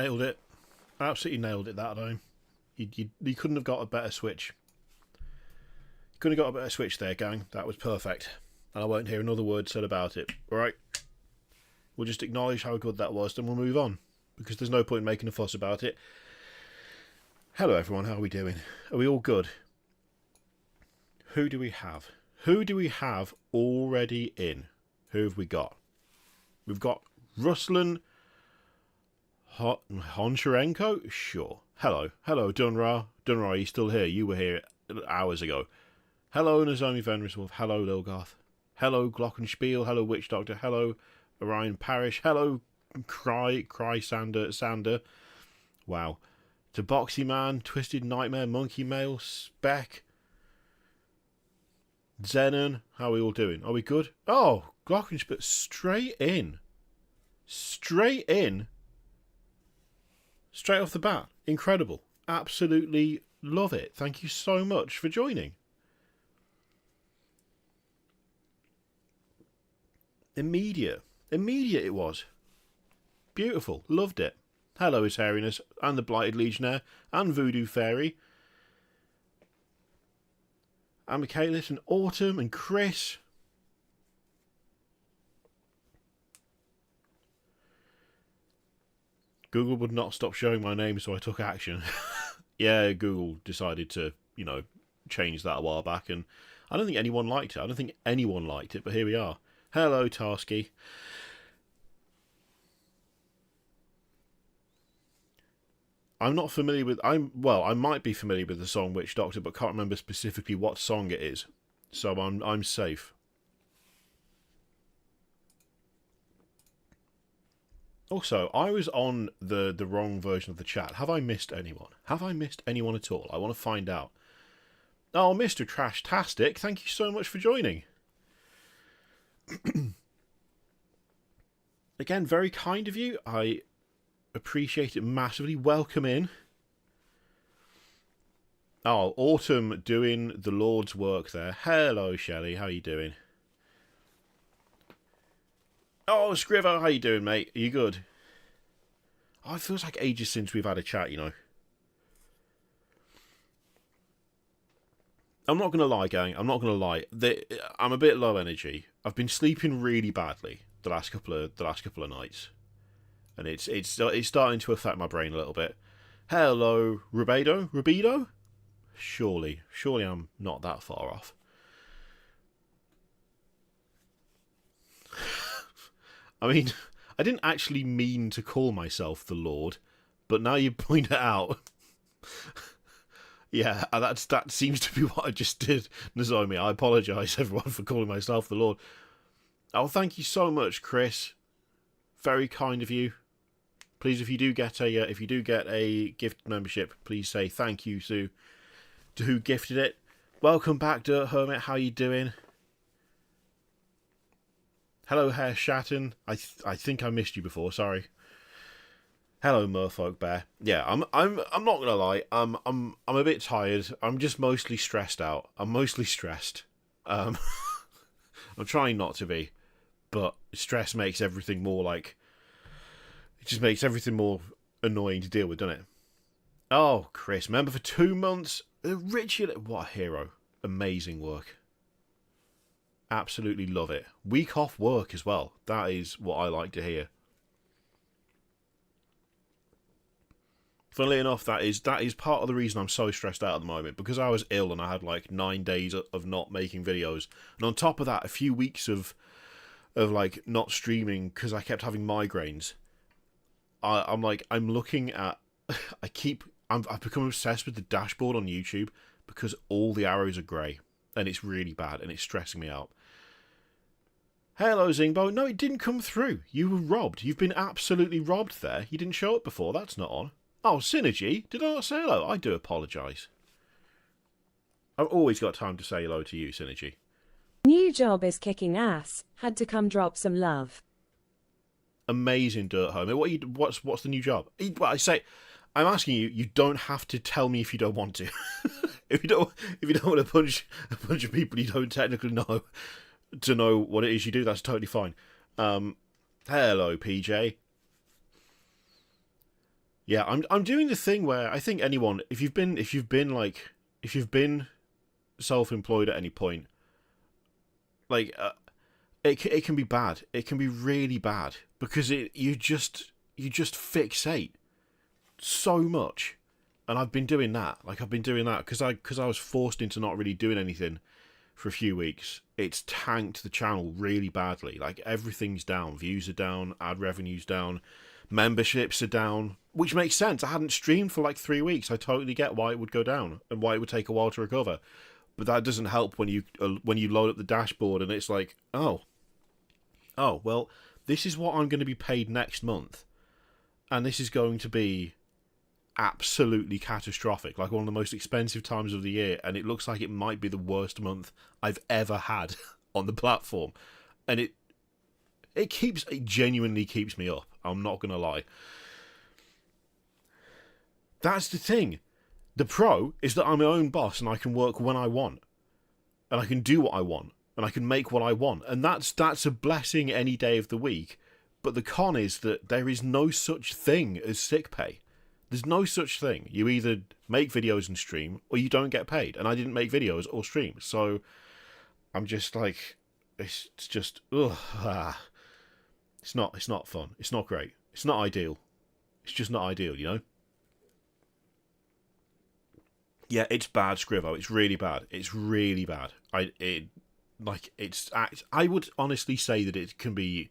nailed it. Absolutely nailed it that time. You couldn't have got a better switch. You couldn't have got a better switch there, gang. That was perfect. And I won't hear another word said about it. Alright? We'll just acknowledge how good that was, then we'll move on. Because there's no point in making a fuss about it. Hello everyone, how are we doing? Are we all good? Who do we have? Who do we have already in? Who have we got? We've got Ruslan Honcharenko? Sure. Hello. Hello, Dunra. Dunra, are you still here? You were here hours ago. Hello, Nozomi Venriswolf. Hello, Lilgoth. Hello, Glockenspiel. Hello, Witch Doctor. Hello, Orion Parish. Hello, Cry Sander. Wow. Taboxy Man, Twisted Nightmare, Monkey Mail, Speck, Zenon. How are we all doing? Are we good? Oh, Glockenspiel. Straight in. Straight in. Straight off the bat. Incredible. Absolutely love it. Thank you so much for joining. Immediate it was. Beautiful. Loved it. Hello, His Hairiness, and the Blighted Legionnaire, and Voodoo Fairy, and Michaelis, and Autumn, and Chris. Google would not stop showing my name, so I took action. Yeah, Google decided to, you know, change that a while back, and I don't think anyone liked it. I don't think anyone liked it, but here we are. Hello, Tarsky. I'm not familiar with... well, I might be familiar with the song Witch Doctor, but can't remember specifically what song it is. So I'm safe. Also, I was on the wrong version of the chat. Have I missed anyone? Have I missed anyone at all? I want to find out. Oh, Mr. Trashtastic, thank you so much for joining. Again, very kind of you. I appreciate it massively. Welcome in. Oh, Autumn doing the Lord's work there. Hello, Shelley. How you doing? Oh, Scriver, how you doing, mate? Are you good? Oh, it feels like ages since we've had a chat, you know. I'm not going to lie, gang. I'm not going to lie. I'm a bit low energy. I've been sleeping really badly the last couple of nights. And it's starting to affect my brain a little bit. Hello, Rubido? Surely I'm not that far off. I mean, I didn't actually mean to call myself the Lord, but now you point it out. Yeah, that seems to be what I just did, Nozomi. I apologise, everyone, for calling myself the Lord. Oh, thank you so much, Chris. Very kind of you. Please, if you do get a gift membership, please say thank you to who gifted it. Welcome back, Dirt Hermit. How you doing? Hello, Herr Shatten. I think I missed you before. Sorry. Hello, Merfolk Bear. Yeah, I'm not gonna lie. I'm a bit tired. I'm just mostly stressed out. I'm mostly stressed. I'm trying not to be, but stress makes everything more like. It just makes everything more annoying to deal with, doesn't it? Oh, Chris, member for 2 months. Richard, what a hero. Amazing work. Absolutely love it. Week off work as well. That is what I like to hear. Funnily enough, that is part of the reason I'm so stressed out at the moment, because I was ill and I had like 9 days of not making videos. And on top of that, a few weeks of like not streaming because I kept having migraines. I'm looking at, I've become obsessed with the dashboard on YouTube because all the arrows are grey and it's really bad and it's stressing me out. Hello, Zingbo. No, it didn't come through. You were robbed. You've been absolutely robbed there. You didn't show up before. That's not on. Oh, Synergy. Did I not say hello? I do apologise. I've always got time to say hello to you, Synergy. New job is kicking ass. Had to come drop some love. Amazing, Dirt Home. What's the new job? Well, I'm asking you. You don't have to tell me if you don't want to. if you don't want to punch a bunch of people you don't technically know to know what it is you do, that's totally fine. Hello, PJ. Yeah, I'm doing the thing where I think anyone, if you've been self-employed at any point, like it can be bad. It can be really bad because you just fixate so much. And I've been doing that. Like I've been doing that because I was forced into not really doing anything for a few weeks. It's tanked the channel really badly. Like everything's down. Views are down, ad revenue's down, memberships are down, which makes sense. I hadn't streamed for like 3 weeks. I totally get why it would go down and why it would take a while to recover. But that doesn't help when you load up the dashboard and it's like, oh, well, this is what I'm going to be paid next month, and this is going to be absolutely catastrophic, like one of the most expensive times of the year, and it looks like it might be the worst month I've ever had on the platform, and it genuinely keeps me up. I'm not going to lie. That's the thing. The pro is that I'm my own boss and I can work when I want. And I can do what I want. And I can make what I want. And that's a blessing any day of the week. But the con is that there is no such thing as sick pay. There's no such thing. You either make videos and stream, or you don't get paid. And I didn't make videos or stream. So I'm just like, it's just, It's not fun. It's not great. It's not ideal. It's just not ideal, you know? Yeah, it's bad, Scrivo. It's really bad. It's really bad. I would honestly say that it can be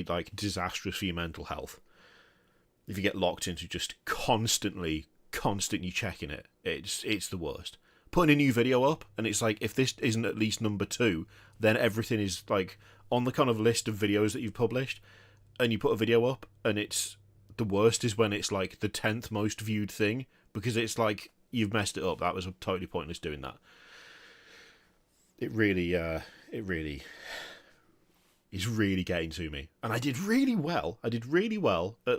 like disastrous for your mental health if you get locked into just constantly checking it. It's the worst. Putting a new video up and it's like, if this isn't at least number 2, then everything is like on the kind of list of videos that you've published, and you put a video up and it's the worst is when it's like the 10th most viewed thing, because it's like, you've messed it up. That was totally pointless doing that. It really is really getting to me. And I did really well. At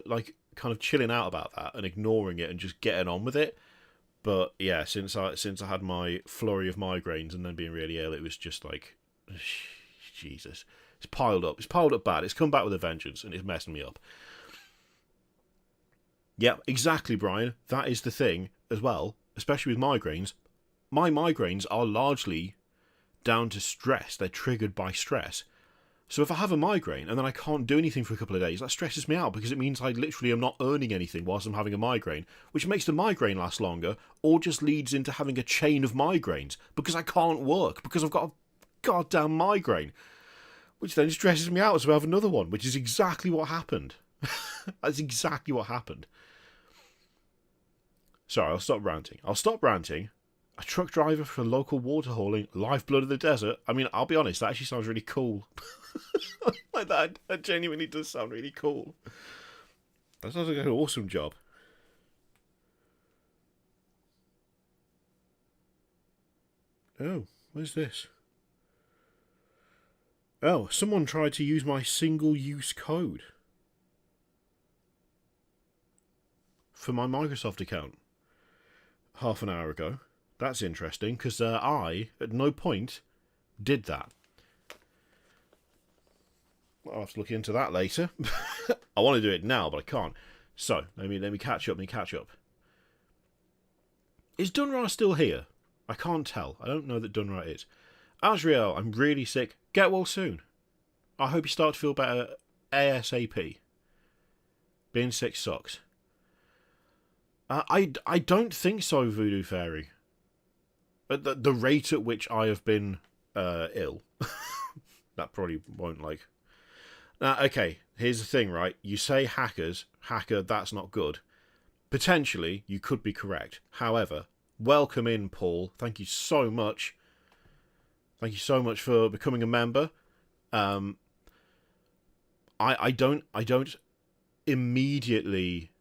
like kind of chilling out about that and ignoring it and just getting on with it. But yeah, since I had my flurry of migraines and then being really ill, it was just like, Jesus. It's piled up. It's piled up bad. It's come back with a vengeance and it's messing me up. Yeah, exactly, Brian. That is the thing as well, especially with migraines. My migraines are largely down to stress. They're triggered by stress. So if I have a migraine and then I can't do anything for a couple of days, that stresses me out because it means I literally am not earning anything whilst I'm having a migraine, which makes the migraine last longer, or just leads into having a chain of migraines because I can't work because I've got a goddamn migraine, which then stresses me out, so I have another one, which is exactly what happened. That's exactly what happened. Sorry, I'll stop ranting. A truck driver for local water hauling, lifeblood of the desert. I mean, I'll be honest, that actually sounds really cool. Like that genuinely does sound really cool. That sounds like an awesome job. Oh, where's this? Oh, someone tried to use my single-use code for my Microsoft account half an hour ago. That's interesting, because I, at no point, did that. I'll have to look into that later. I want to do it now, but I can't. So, let me catch up. Is Dunra still here? I can't tell. I don't know that Dunra is. Azriel, I'm really sick. Get well soon. I hope you start to feel better ASAP. Being sick sucks. I don't think so, Voodoo Fairy. At the rate at which I have been ill. That probably won't like... okay, here's the thing, right? You say hacker, that's not good. Potentially, you could be correct. However, welcome in, Paul. Thank you so much. Thank you so much for becoming a member. I don't immediately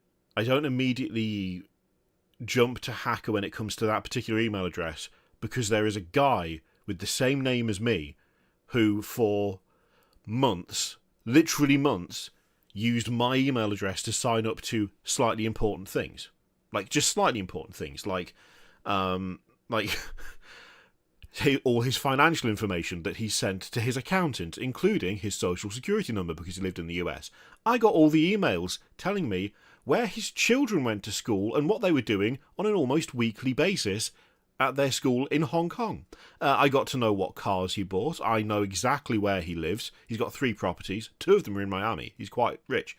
jump to hacker when it comes to that particular email address, because there is a guy with the same name as me who for months, literally months, used my email address to sign up to slightly important things. Like, just slightly important things. Like all his financial information that he sent to his accountant, including his social security number because he lived in the US. I got all the emails telling me where his children went to school and what they were doing on an almost weekly basis at their school in Hong Kong. I got to know what cars he bought. I know exactly where he lives. He's got 3 properties. 2 of them are in Miami. He's quite rich.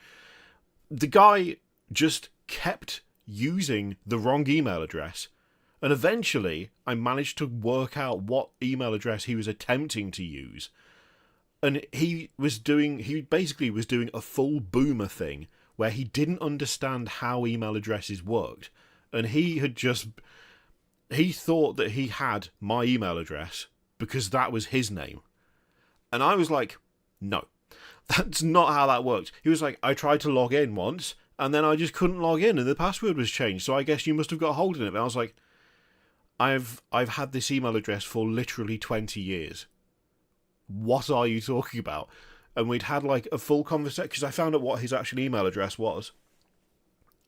The guy just kept using the wrong email address, and eventually I managed to work out what email address he was attempting to use. And he basically was doing a full boomer thing where he didn't understand how email addresses worked, and he thought that he had my email address because that was his name. And I was like, no, that's not how that works. He was like, I tried to log in once, and then I just couldn't log in, and the password was changed, so I guess you must have got hold of it. And I was like, I've had this email address for literally 20 years. What are you talking about? And we'd had like a full conversation, because I found out what his actual email address was.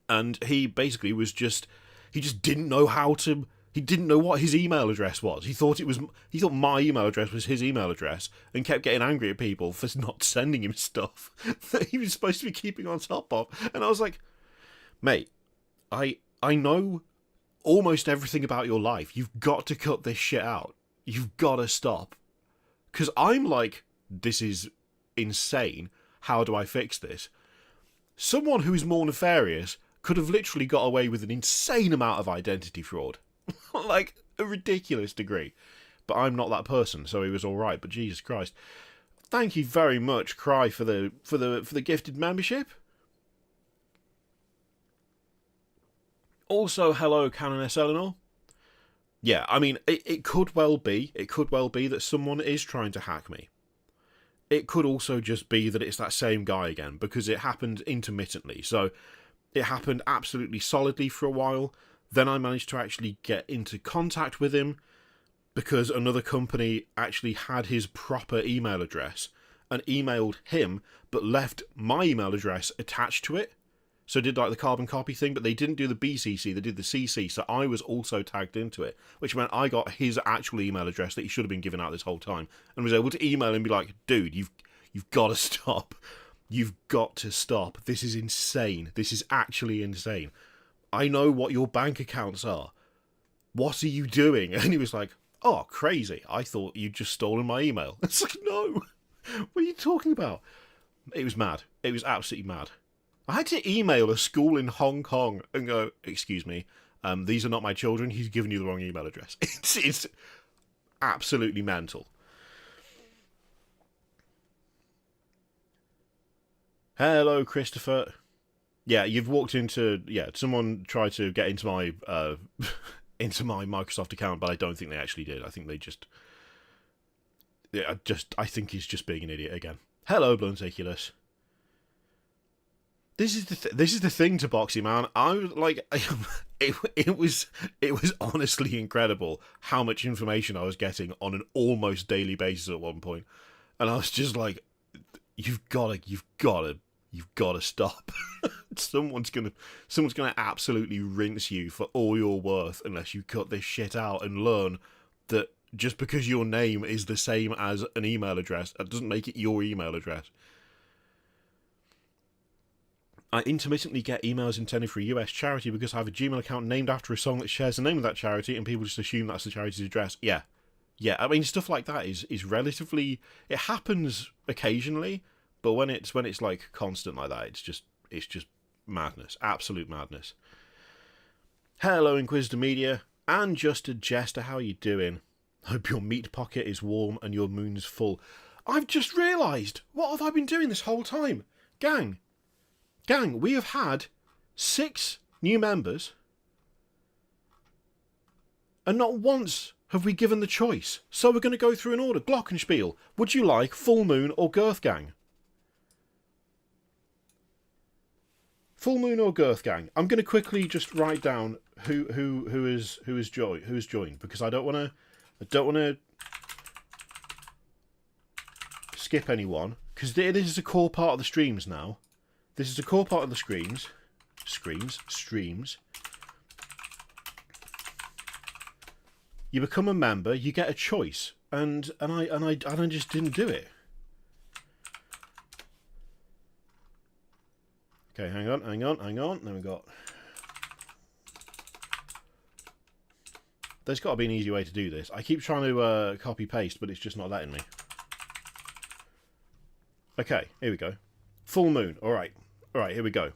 And he basically he just didn't know he didn't know what his email address was. He thought my email address was his email address, and kept getting angry at people for not sending him stuff that he was supposed to be keeping on top of. And I was like, mate, I know almost everything about your life. You've got to cut this shit out. You've got to stop. Because I'm like, this is insane. How do I fix this? Someone who is more nefarious could have literally got away with an insane amount of identity fraud. Like, a ridiculous degree. But I'm not that person, so he was alright. But Jesus Christ. Thank you very much, Cry, for the gifted membership. Also, hello, Canon S. Eleanor. Yeah, I mean, it could well be that someone is trying to hack me. It could also just be that it's that same guy again, because it happened intermittently. So, it happened absolutely solidly for a while. Then I managed to actually get into contact with him, because another company actually had his proper email address and emailed him, but left my email address attached to it. So did like the carbon copy thing, but they didn't do the BCC, they did the CC, so I was also tagged into it, which meant I got his actual email address that he should have been giving out this whole time, and was able to email him and be like, dude, you've got to stop. You've got to stop. This is insane. This is actually insane. I know what your bank accounts are. What are you doing? And he was like, oh, crazy. I thought you'd just stolen my email. It's like, no. What are you talking about? It was mad. It was absolutely mad. I had to email a school in Hong Kong and go, excuse me, these are not my children. He's given you the wrong email address. It's absolutely mental. Hello, Christopher. Yeah, you've walked into... Yeah, someone tried to get into my into my Microsoft account, but I don't think they actually did. I think they just... Yeah, I think he's just being an idiot again. Hello, Blunticulus. This is the thing to Boxy, man. I was like... It was honestly incredible how much information I was getting on an almost daily basis at one point. And I was just like, you've got to stop. Someone's gonna absolutely rinse you for all you're worth unless you cut this shit out and learn that just because your name is the same as an email address, that doesn't make it your email address. I intermittently get emails intended for a US charity because I have a Gmail account named after a song that shares the name of that charity, and people just assume that's the charity's address. Yeah. I mean, stuff like that is relatively... It happens occasionally, but when it's like constant like that, it's just madness, absolute madness. Hello, Inquisitor Media, and Just a Jester. How you doing? Hope your meat pocket is warm and your moon's full. I've just realised, what have I been doing this whole time, gang? We have had 6 new members, and not once have we given the choice. So we're going to go through an order. Glockenspiel, would you like Full Moon or Girth Gang? Full Moon or Girth Gang? I'm going to quickly just write down who has joined, because I don't want to skip anyone, because this is a core part of the streams now. This is a core part of the streams. You become a member, you get a choice, and I just didn't do it. Okay, hang on. Then we've got... There's got to be an easy way to do this. I keep trying to copy-paste, but it's just not letting me. Okay, here we go. Full moon. All right, here we go.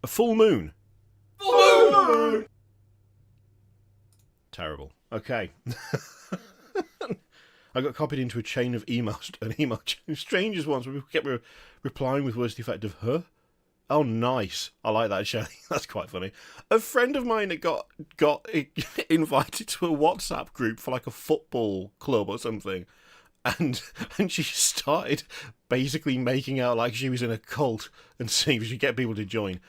A full moon. Full moon! Terrible. Okay. I got copied into a chain of emails, an email chain, strangers ones, where people kept replying with words to the effect of, huh? Oh, nice. I like that, Shelley. That's quite funny. A friend of mine that got invited to a WhatsApp group for like a football club or something, and she started basically making out like she was in a cult and seeing if she could get people to join.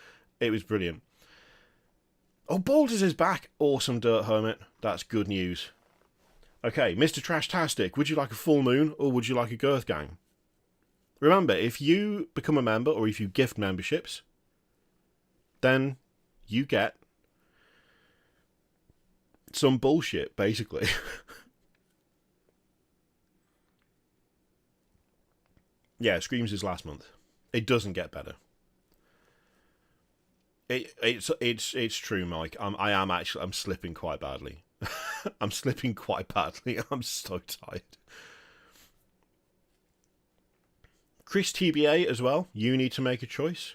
It was brilliant. Oh, Baldur's is back. Awesome, Dirt Hermit. That's good news. Okay, Mr. Trashtastic, would you like a full moon or would you like a girth gang? Remember, if you become a member or if you gift memberships, then you get some bullshit, basically. Yeah, Screams is last month. It doesn't get better. It's true, Mike. I'm slipping quite badly. I'm slipping quite badly. I'm so tired. Chris TBA as well. You need to make a choice.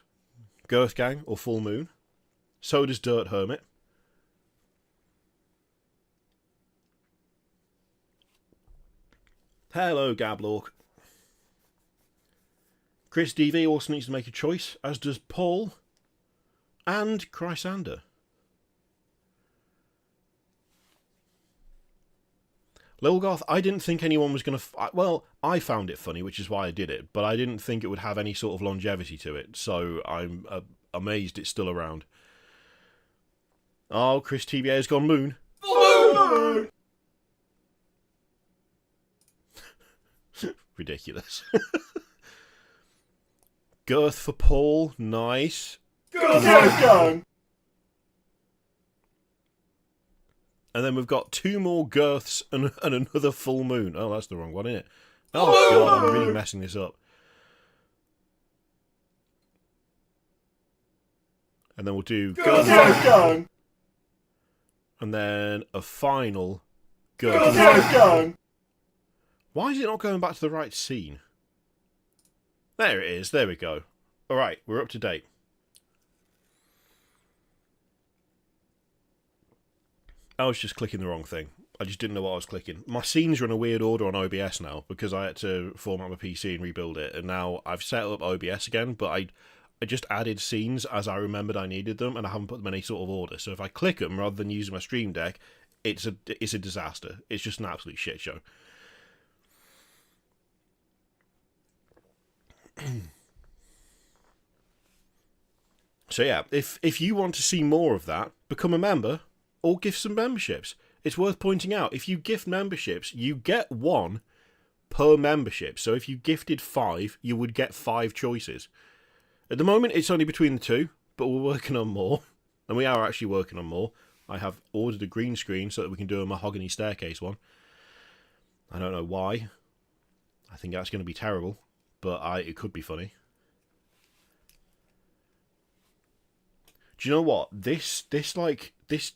Girth Gang or Full Moon. So does Dirt Hermit. Hello, Gablork. Chris DV also needs to make a choice, as does Paul and Chrysander. Lilgoth, I didn't think anyone was going to... Well, I found it funny, which is why I did it, but I didn't think it would have any sort of longevity to it, so I'm amazed it's still around. Oh, Chris TBA has gone moon. Moon! Ridiculous. Girth for Paul, nice. Girth! And then we've got two more girths and another full moon. Oh, that's the wrong one, isn't it? Oh, God, I'm really messing this up. And then we'll do girth. And then a final girth. Why is it not going back to the right scene? There it is. There we go. All right, we're up to date. I was just clicking the wrong thing. I just didn't know what I was clicking. My scenes are in a weird order on OBS now because I had to format my PC and rebuild it. And now I've set up OBS again, but I just added scenes as I remembered I needed them, and I haven't put them in any sort of order. So if I click them rather than using my Stream Deck, it's a disaster. It's just an absolute shit show. So yeah, if you want to see more of that, become a member or gift some memberships. It's worth pointing out, if you gift memberships, you get one per membership. So if you gifted 5, you would get 5 choices. At the moment, it's only between the 2, but we're working on more. And we are actually working on more. I have ordered a green screen so that we can do a mahogany staircase one. I don't know why. I think that's going to be terrible, but it could be funny. Do you know what? This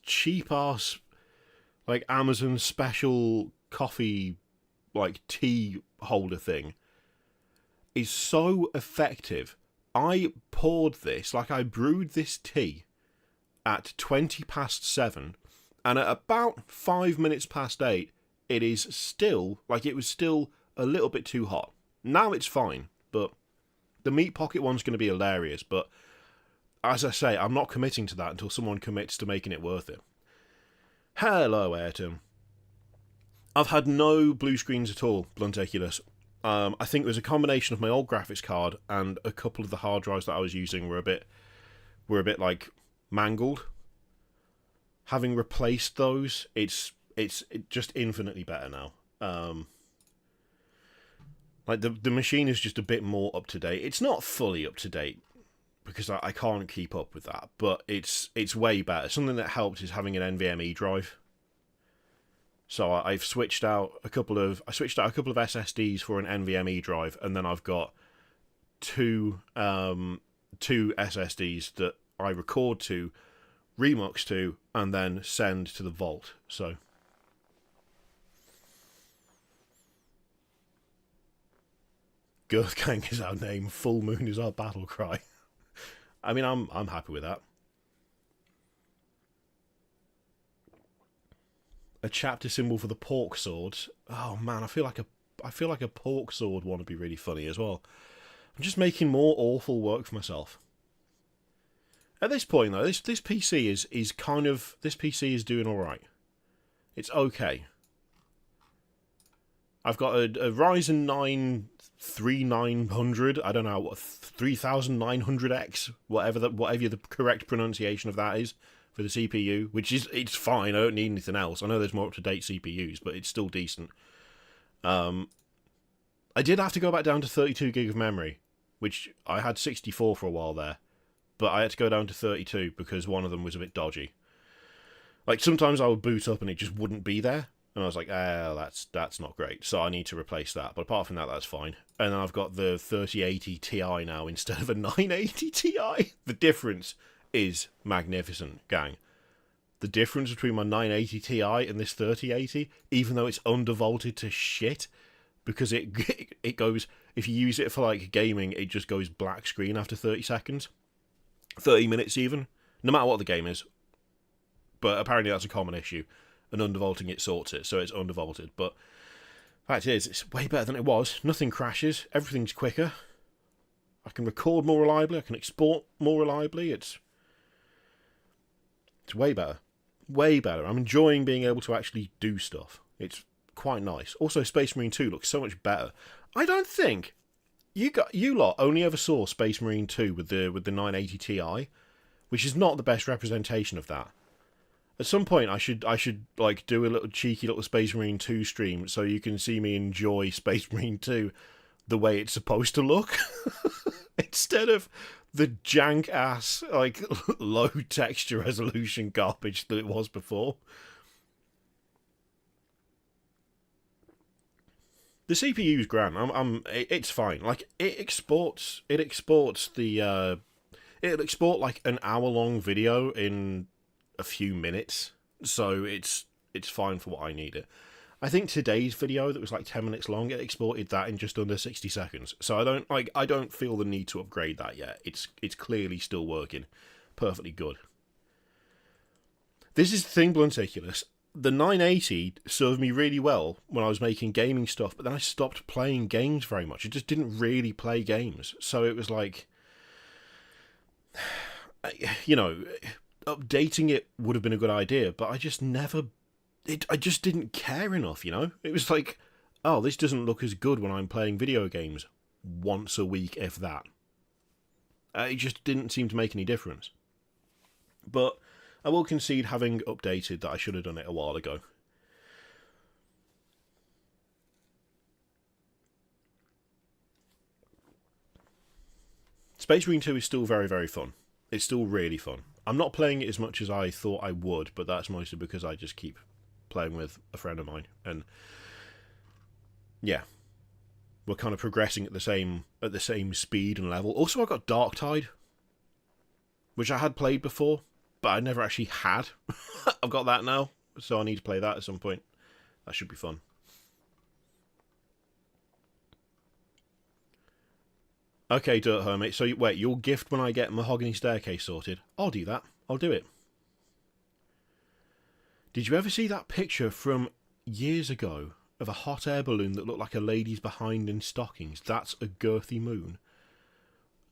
cheap ass like Amazon special coffee like tea holder thing is so effective. I poured this, like I brewed this tea at 7:20, and at about 5 minutes past 8, it is still, like it was still a little bit too hot. Now it's fine, but the meat pocket one's going to be hilarious, but as I say, I'm not committing to that until someone commits to making it worth it. Hello, Ayrton. I've had no blue screens at all, Bluntaculus. I think it was a combination of my old graphics card and a couple of the hard drives that I was using were a bit like mangled. Having replaced those, it's just infinitely better now. Like the machine is just a bit more up to date. It's not fully up to date, because I can't keep up with that, but it's way better. Something that helped is having an NVMe drive. So I've switched out a couple of SSDs for an NVMe drive, and then I've got two SSDs that I record to, remux to, and then send to the vault. So Girth Gang is our name, Full Moon is our battle cry. I mean, I'm happy with that. A chapter symbol for the pork swords. Oh man, I feel like a pork sword one would be really funny as well. I'm just making more awful work for myself. At this point though, this PC is kind of, this PC is doing alright. It's okay. I've got a Ryzen 9 3900, I don't know what, 3900X, whatever the correct pronunciation of that is for the CPU, which is, it's fine, I don't need anything else. I know there's more up-to-date CPUs, but it's still decent. I did have to go back down to 32 gig of memory, which I had 64 for a while there, but I had to go down to 32 because one of them was a bit dodgy. Like, sometimes I would boot up and it just wouldn't be there, and I was like, that's not great, so I need to replace that. But apart from that, that's fine. And then I've got the 3080 Ti now instead of a 980 Ti. The difference is magnificent, gang. The difference between my 980 Ti and this 3080, even though it's undervolted to shit, because it goes, if you use it for like gaming, it just goes black screen after 30 seconds. 30 minutes even. No matter what the game is. But apparently that's a common issue. And undervolting it sorts it, so it's undervolted. But fact is, it's way better than it was. Nothing crashes. Everything's quicker. I can record more reliably. I can export more reliably. It's way better. Way better. I'm enjoying being able to actually do stuff. It's quite nice. Also, Space Marine 2 looks so much better. I don't think you lot only ever saw Space Marine 2 with the 980 Ti, which is not the best representation of that. At some point, I should like do a little cheeky little Space Marine 2 stream so you can see me enjoy Space Marine 2 the way it's supposed to look, instead of the jank ass like low texture resolution garbage that it was before. The CPU is grand. It's fine. Like it exports the it'll export like an hour-long video in a few minutes, so it's fine for what I need it. I think today's video that was like 10 minutes long, it exported that in just under 60 seconds. So I don't feel the need to upgrade that yet. It's clearly still working perfectly good. This is the thing, Blunticulous. The 980 served me really well when I was making gaming stuff, but then I stopped playing games very much. I just didn't really play games. So it was like, you know, updating it would have been a good idea, but I just didn't care enough, you know? It was like, oh, this doesn't look as good when I'm playing video games once a week, if that. It just didn't seem to make any difference. But I will concede, having updated, that I should have done it a while ago. Space Marine 2 is still very, very fun. It's still really fun. I'm not playing it as much as I thought I would, but that's mostly because I just keep playing with a friend of mine, and yeah, we're kind of progressing at the same speed and level. Also, I got Darktide, which I had played before, but I never actually had. I've got that now, so I need to play that at some point. That should be fun. Okay, Dirt Hermit, so wait, you'll gift when I get Mahogany Staircase sorted? I'll do that. I'll do it. Did you ever see that picture from years ago of a hot air balloon that looked like a lady's behind in stockings? That's a girthy moon.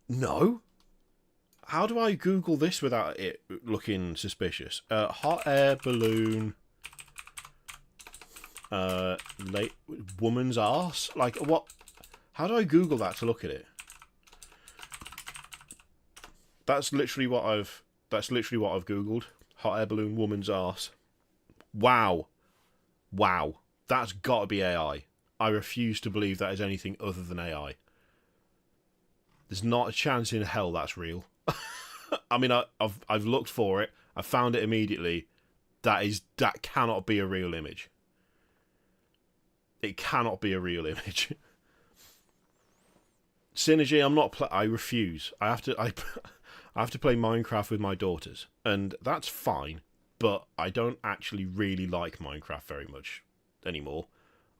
No? How do I Google this without it looking suspicious? Hot air balloon... woman's arse? Like, what? How do I Google that to look at it? That's literally what I've Googled. Hot air balloon woman's arse. Wow. Wow. That's got to be AI. I refuse to believe that is anything other than AI. There's not a chance in hell that's real. I mean, I've looked for it. I found it immediately. That cannot be a real image. It cannot be a real image. Synergy, I refuse. I have to I have to play Minecraft with my daughters, and that's fine, but I don't actually really like Minecraft very much anymore.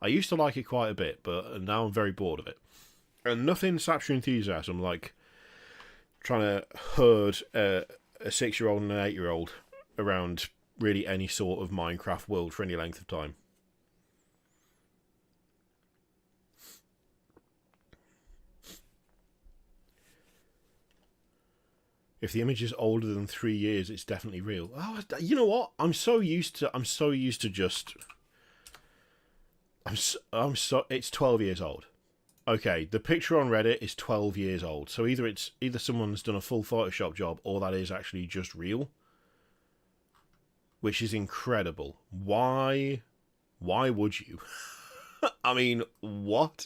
I used to like it quite a bit, but now I'm very bored of it. And nothing saps your enthusiasm like trying to herd a 6-year-old and an 8-year-old around really any sort of Minecraft world for any length of time. If the image is older than 3 years, it's definitely real. Oh, you know what? I'm so used to just. It's 12 years old. Okay, the picture on Reddit is 12 years old. So either someone's done a full Photoshop job, or that is actually just real, which is incredible. Why would you? I mean, what?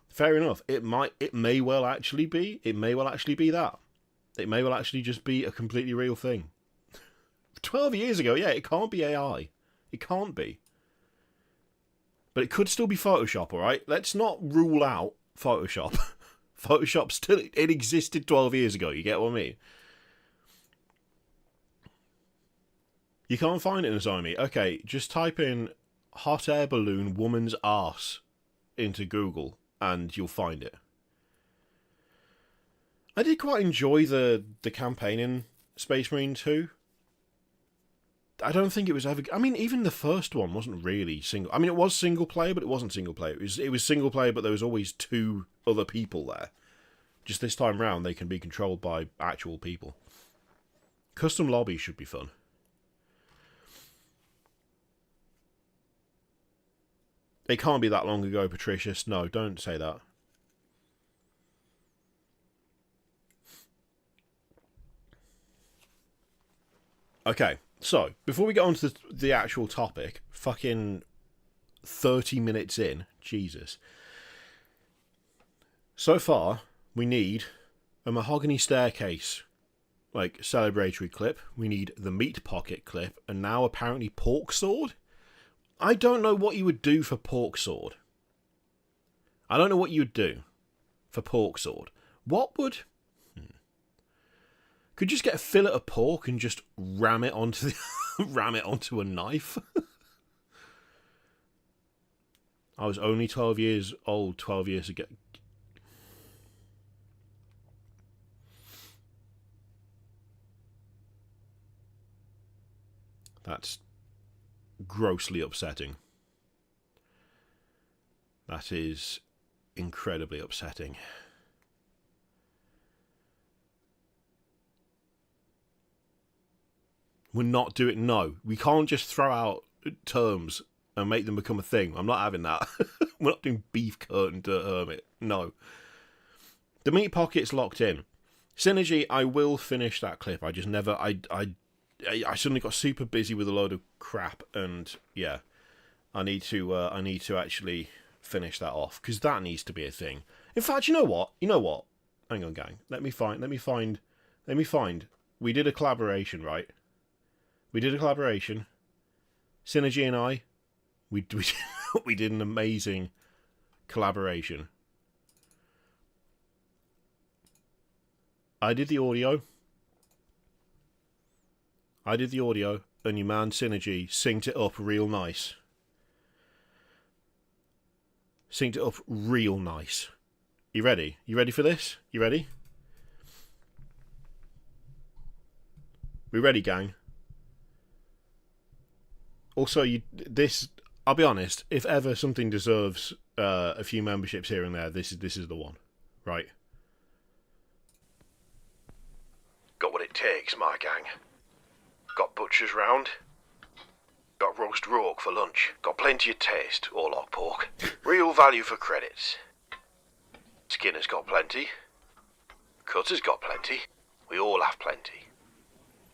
Fair enough. It may well actually be that. It may well actually just be a completely real thing. 12 years ago, yeah, it can't be AI. It can't be. But it could still be Photoshop, alright? Let's not rule out Photoshop. Photoshop still, it existed 12 years ago, you get what I mean? You can't find it in Zomi. Okay, just type in hot air balloon woman's arse into Google, and you'll find it. I did quite enjoy the campaign in Space Marine 2. I don't think it was ever... I mean, even the first one wasn't really single... I mean, it was single player, but it wasn't single player. It was single player, but there was always 2 other people there. Just this time round, they can be controlled by actual people. Custom lobbies should be fun. It can't be that long ago, Patricius. No, don't say that. Okay, so, before we get on to the actual topic, fucking 30 minutes in, Jesus. So far, we need a mahogany staircase, like, celebratory clip. We need the meat pocket clip, and now apparently pork sword? I don't know what you would do for pork sword. I don't know what you would do for pork sword. What would... Could you just get a fillet of pork and just ram it onto a knife? I was only 12 years old 12 years ago. That's grossly upsetting. That is incredibly upsetting. We're not doing... No, we can't just throw out terms and make them become a thing. I'm not having that. We're not doing beef curtain to hermit. No. The meat pocket's locked in. Synergy, I will finish that clip. I just never... I suddenly got super busy with a load of crap, and yeah, I need to actually finish that off, because that needs to be a thing. In fact, you know what? Hang on, gang. Let me find. We did a collaboration, right? We did a collaboration. Synergy and I, we did an amazing collaboration. I did the audio, and your man Synergy synced it up real nice. Synced it up real nice. You ready? You ready for this? You ready? We ready, gang? Also, I'll be honest, if ever something deserves a few memberships here and there, this is the one. Right? Got what it takes, my gang. Got butchers round. Got roast rogue for lunch. Got plenty of taste, Orlock pork. Real value for credits. Skinner's got plenty. Cutter's got plenty. We all have plenty.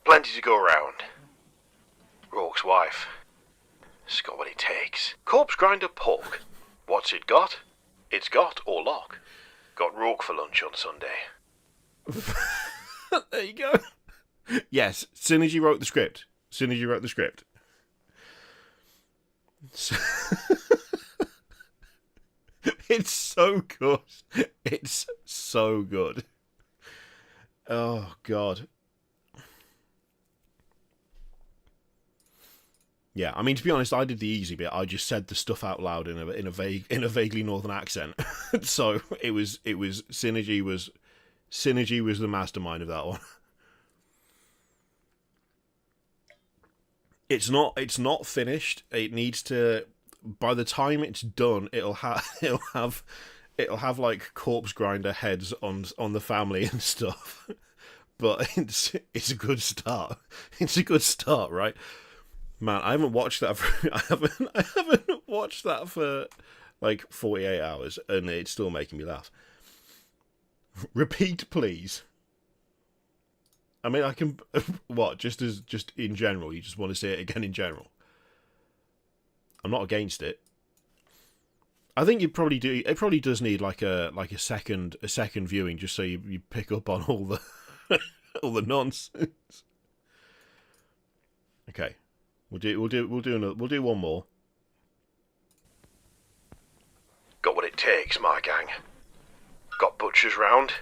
Plenty to go around. Rourke's wife. It's got what it takes. Corpse grinder pork. What's it got? It's got Orlock. Got Rourke for lunch on Sunday. There you go. Yes, Synergy wrote the script. It's so good. It's so good. Oh god. Yeah, I mean, to be honest, I did the easy bit. I just said the stuff out loud in a vaguely northern accent. So it was Synergy was the mastermind of that one. It's not finished. It needs to. By the time it's done, it'll have like corpse grinder heads on the family and stuff. But it's a good start. It's a good start, right? Man, I haven't watched that I haven't watched that for like 48 hours, and it's still making me laugh. Repeat, please. I mean, I can. What? Just in general, you just want to see it again in general. I'm not against it. I think you probably do. It probably does need like a second viewing, just so you pick up on all the all the nonsense. Okay, we'll do one more. Got what it takes, my gang. Got butchers round.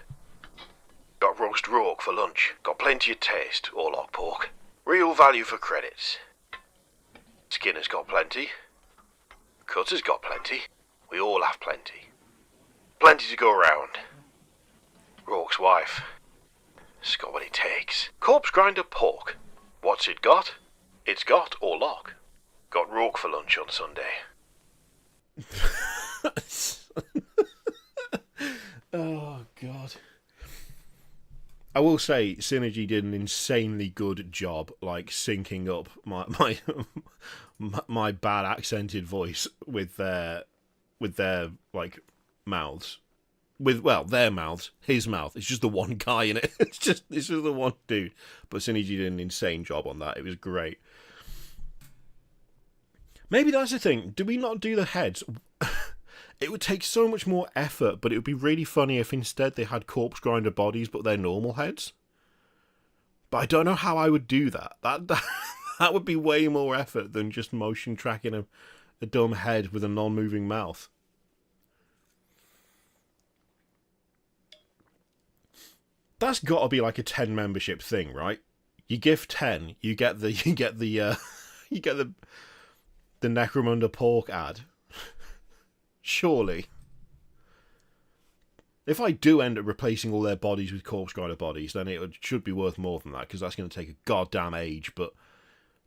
Got roast rourke for lunch. Got plenty of taste, Orlock pork. Real value for credits. Skinner's got plenty. Cutter's got plenty. We all have plenty. Plenty to go around. Rourke's wife. It's got what it takes. Corpse grinder pork. What's it got? It's got Orlock. Got rourke for lunch on Sunday. Oh god. I will say, Synergy did an insanely good job, like syncing up my bad accented voice with their like mouths, their mouths, his mouth. It's just the one guy in it. It's just the one dude. But Synergy did an insane job on that. It was great. Maybe that's the thing. Do we not do the heads? It would take so much more effort, but it would be really funny if instead they had corpse grinder bodies, but they're normal heads. But I don't know how I would do that. That would be way more effort than just motion tracking a dumb head with a non-moving mouth. That's got to be like a 10 membership thing, right? You give 10, you get the Necromunda pork ad. Surely. If I do end up replacing all their bodies with corpse grinder bodies, then it should be worth more than that, because that's going to take a goddamn age, but,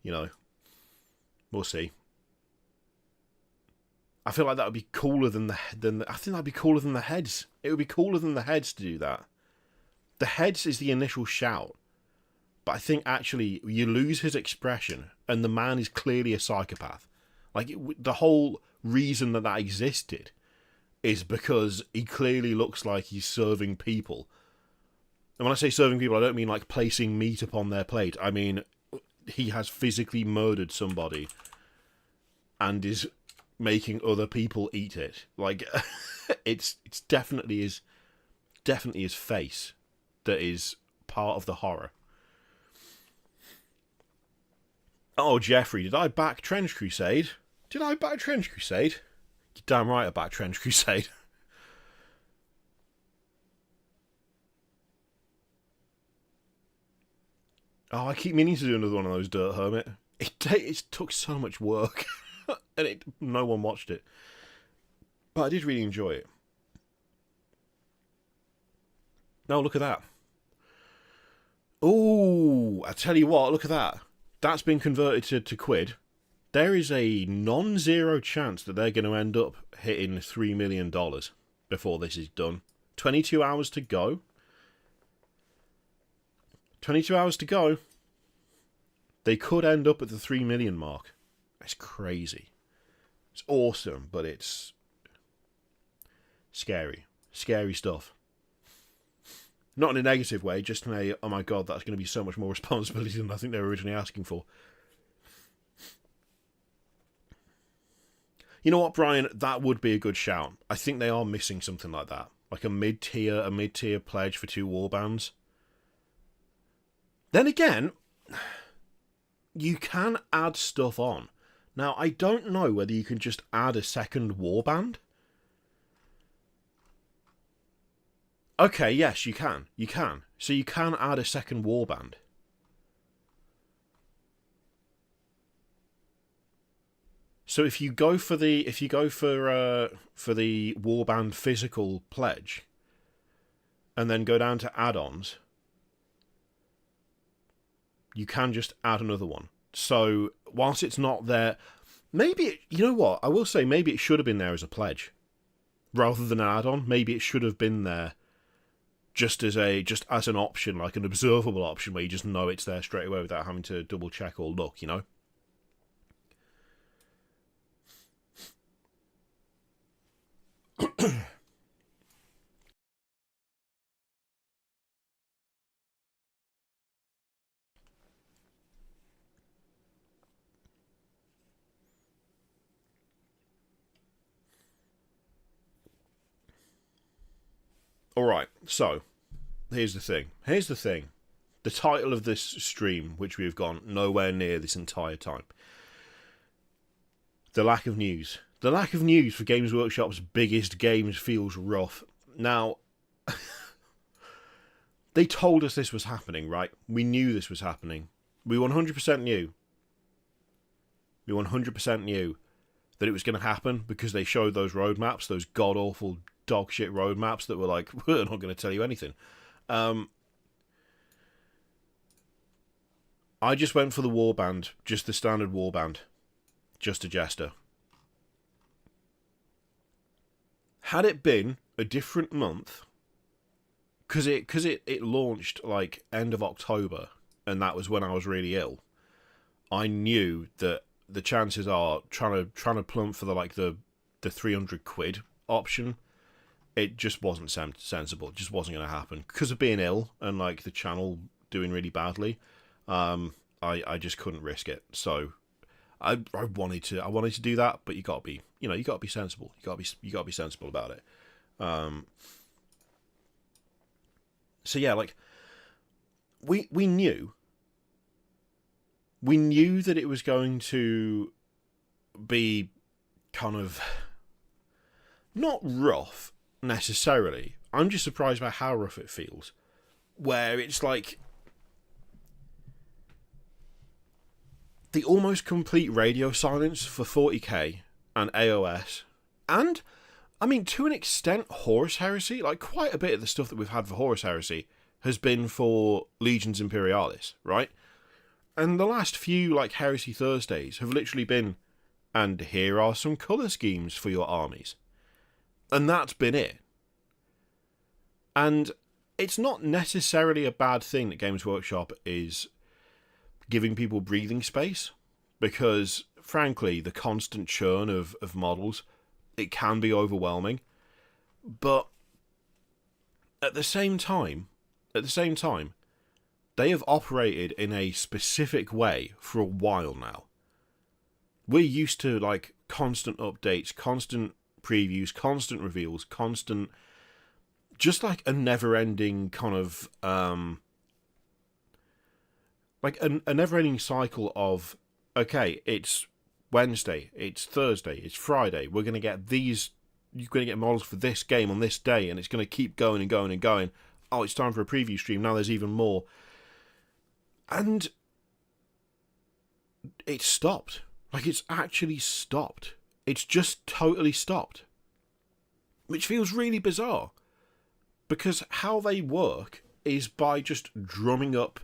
you know, we'll see. I feel like that would be cooler than I think that'd be cooler than the heads. It would be cooler than the heads to do that. The heads is the initial shout, but I think actually you lose his expression, and the man is clearly a psychopath. Like, the whole reason that existed is because he clearly looks like he's serving people. And when I say serving people, I don't mean like placing meat upon their plate. I mean, he has physically murdered somebody and is making other people eat it. Like, it's definitely his face that is part of the horror. Oh, Jeffrey, did I back Trench Crusade? Did I back Trench Crusade? You're damn right I backed Trench Crusade. Oh, I keep meaning to do another one of those, Dirt Hermit. It took so much work, and no one watched it. But I did really enjoy it. No, look at that. Ooh, I tell you what, look at that. That's been converted to quid. There is a non-zero chance that they're going to end up hitting $3 million before this is done. 22 hours to go. 22 hours to go. They could end up at the 3 million mark. That's crazy. It's awesome, but it's scary. Scary stuff. Not in a negative way, just in a, oh my god, that's going to be so much more responsibility than I think they were originally asking for. You know what, Brian? That would be a good shout. I think they are missing something like that. Like a mid-tier pledge for 2 warbands. Then again, you can add stuff on. Now, I don't know whether you can just add a second warband. Okay, yes, you can. You can. So you can add a second warband. So if you go for the warband physical pledge, and then go down to add-ons, you can just add another one. So whilst it's not there, maybe you know what I will say. Maybe it should have been there as a pledge, rather than an add-on. Maybe it should have been there just as an option, like an observable option, where you just know it's there straight away without having to double check or look. You know. Alright, so, here's the thing. The title of this stream, which we've gone nowhere near this entire time. The lack of news. The lack of news for Games Workshop's biggest games feels rough. Now, they told us this was happening, right? We knew this was happening. We 100% knew. We 100% knew that it was going to happen because they showed those roadmaps, those god-awful dog shit roadmaps that were like, we're not going to tell you anything. I just went for the warband, just the standard warband, just a jester. Had it been a different month, because it launched like end of October, and that was when I was really ill, I knew that the chances are trying to plump for the 300 quid option. It just wasn't sensible. It just wasn't going to happen because of being ill and like the channel doing really badly. I just couldn't risk it. So I wanted to do that, but you got to be sensible. You got to be sensible about it. So yeah, like we knew that it was going to be kind of not rough necessarily. I'm just surprised by how rough it feels, where it's like the almost complete radio silence for 40k and AOS, and I mean to an extent Horus Heresy. Like quite a bit of the stuff that we've had for Horus Heresy has been for Legions Imperialis, right? And the last few like Heresy Thursdays have literally been, and here are some colour schemes for your armies. And that's been it. And it's not necessarily a bad thing that Games Workshop is giving people breathing space, because, frankly, the constant churn of models, it can be overwhelming. But at the same time, they have operated in a specific way for a while now. We're used to, like, constant updates, constant previews, constant reveals, constant, just like a never-ending kind of like a never-ending cycle of, okay, it's Wednesday, it's Thursday, it's Friday, we're going to get these, you're going to get models for this game on this day, and it's going to keep going and going and going. Oh, it's time for a preview stream, now there's even more. And it's stopped. Like, it's actually stopped. It's just totally stopped. Which feels really bizarre. Because how they work is by just drumming up,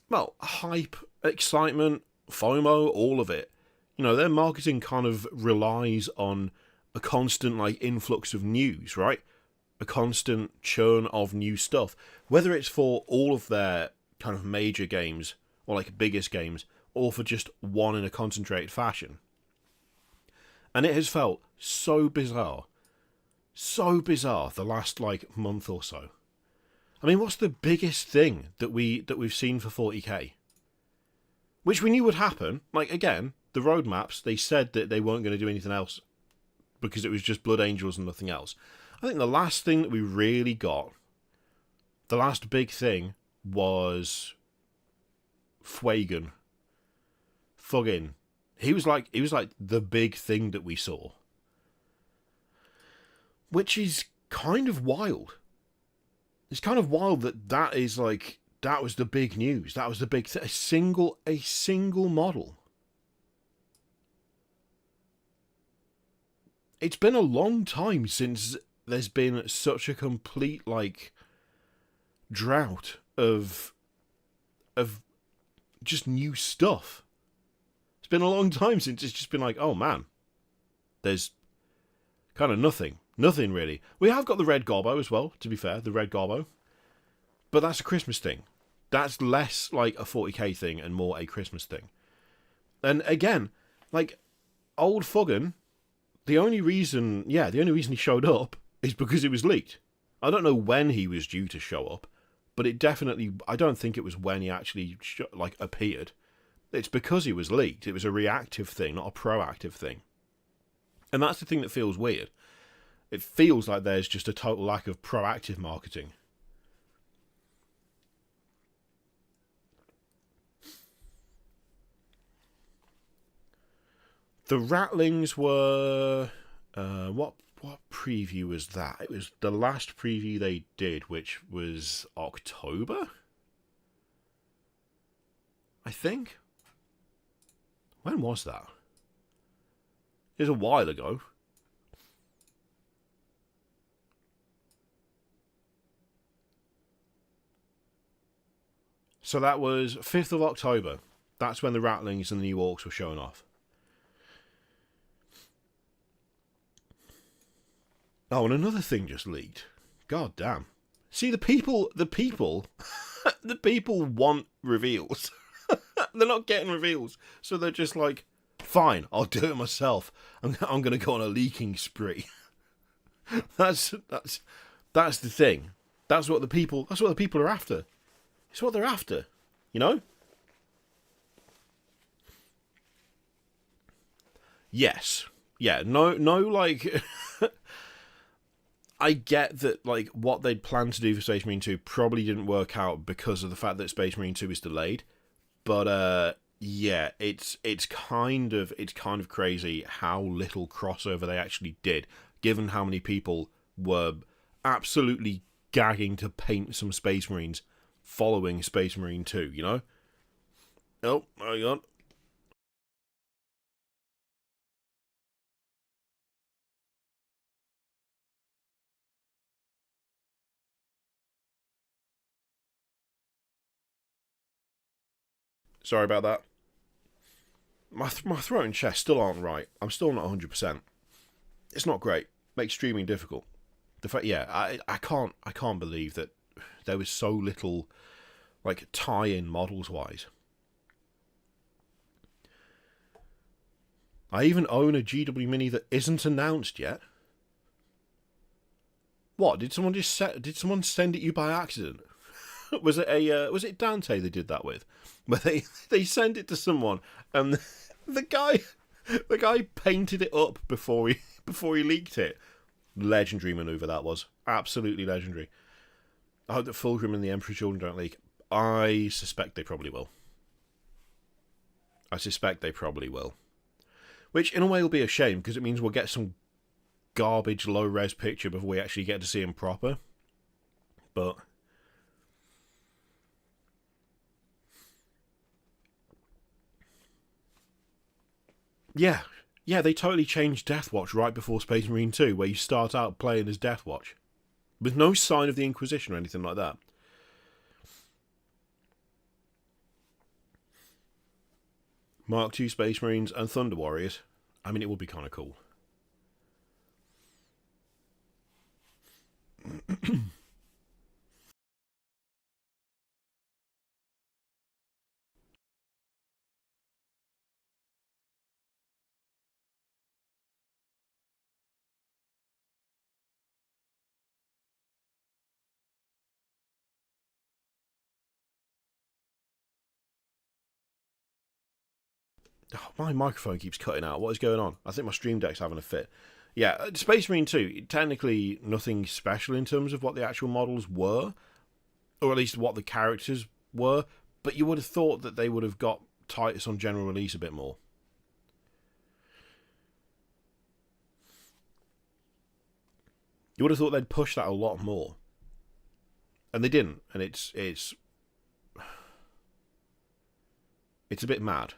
well, hype, excitement, FOMO, all of it. You know, their marketing kind of relies on a constant, like, influx of news, right? A constant churn of new stuff. Whether it's for all of their kind of major games, or, like, biggest games, or for just one in a concentrated fashion. And it has felt so bizarre the last, like, month or so. I mean, what's the biggest thing that we've seen for 40k? Which we knew would happen. Like, again, the roadmaps, they said that they weren't going to do anything else because it was just Blood Angels and nothing else. I think the last thing that we really got, the last big thing, was Fuegan. Fuggin. He was like the big thing that we saw. Which is kind of wild. It's kind of wild that that is like, that was the big news. That was the big a single model. It's been a long time since there's been such a complete, like, drought of just new stuff. It's been a long time since it's just been like, oh man, there's kind of nothing. Nothing really. We have got the red gobbo as well, to be fair, the red gobbo. But that's a Christmas thing. That's less like a 40k thing and more a Christmas thing. And again, like, old Fuggan, the only reason he showed up is because it was leaked. I don't know when he was due to show up, but it definitely, I don't think it was when he actually appeared. It's because he was leaked. It was a reactive thing, not a proactive thing. And that's the thing that feels weird. It feels like there's just a total lack of proactive marketing. The Rattlings were... what preview was that? It was the last preview they did, which was October? I think? When was that? It was a while ago. So that was 5th of October. That's when the Rattlings and the new Orcs were showing off. Oh, and another thing just leaked. God damn. See, the people the people want reveals. They're not getting reveals. So they're just like, fine, I'll do it myself. I'm going to go on a leaking spree. That's the thing. That's what the people are after. It's what they're after, you know? Yes. Yeah, no, like... I get that, like, what they'd planned to do for Space Marine 2 probably didn't work out because of the fact that Space Marine 2 is delayed. But, yeah, it's kind of crazy how little crossover they actually did, given how many people were absolutely gagging to paint some Space Marines following Space Marine 2, you know? Oh, hang on. Sorry about that. My throat and chest still aren't right. I'm still not 100%. It's not great. Makes streaming difficult. The fact, yeah, I can't believe that there was so little, like, tie-in models-wise. I even own a GW Mini that isn't announced yet. What, did someone send it you by accident? Was it Dante they did that with? Where they sent it to someone and the guy painted it up before he leaked it. Legendary maneuver that was. Absolutely legendary. I hope that Fulgrim and the Emperor Children don't leak. I suspect they probably will. Which in a way will be a shame because it means we'll get some garbage low res picture before we actually get to see him proper. But yeah, they totally changed Deathwatch right before Space Marine 2, where you start out playing as Deathwatch. With no sign of the Inquisition or anything like that. Mark II Space Marines and Thunder Warriors. I mean, it would be kind of cool. Oh, my microphone keeps cutting out. What is going on? I think my Stream Deck's having a fit. Yeah, Space Marine 2, technically nothing special in terms of what the actual models were, or at least what the characters were, but you would have thought that they would have got Titus on general release a bit more. You would have thought they'd push that a lot more. And they didn't. And it's a bit mad.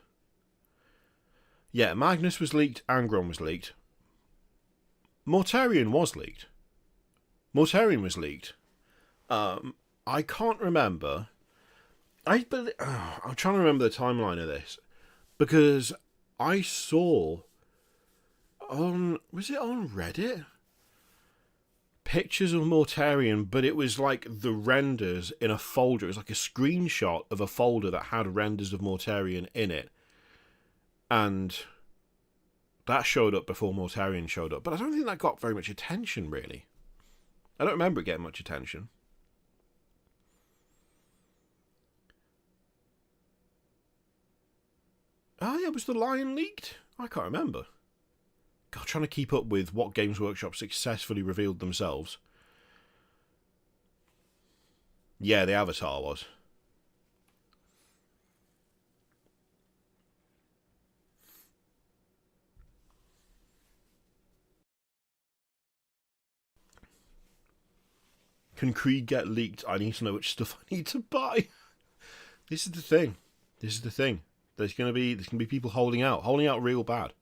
Yeah, Magnus was leaked, Angron was leaked. Mortarion was leaked. Mortarion was leaked. I can't remember. I'm trying to remember the timeline of this. Because I saw was it on Reddit? Pictures of Mortarion, but it was like the renders in a folder. It was like a screenshot of a folder that had renders of Mortarion in it. And that showed up before Mortarion showed up. But I don't think that got very much attention, really. I don't remember it getting much attention. Oh, yeah, was the lion leaked? I can't remember. God, trying to keep up with what Games Workshop successfully revealed themselves. Yeah, the Avatar was. Can Creed get leaked? I need to know which stuff I need to buy. This is the thing. There's gonna be people holding out real bad.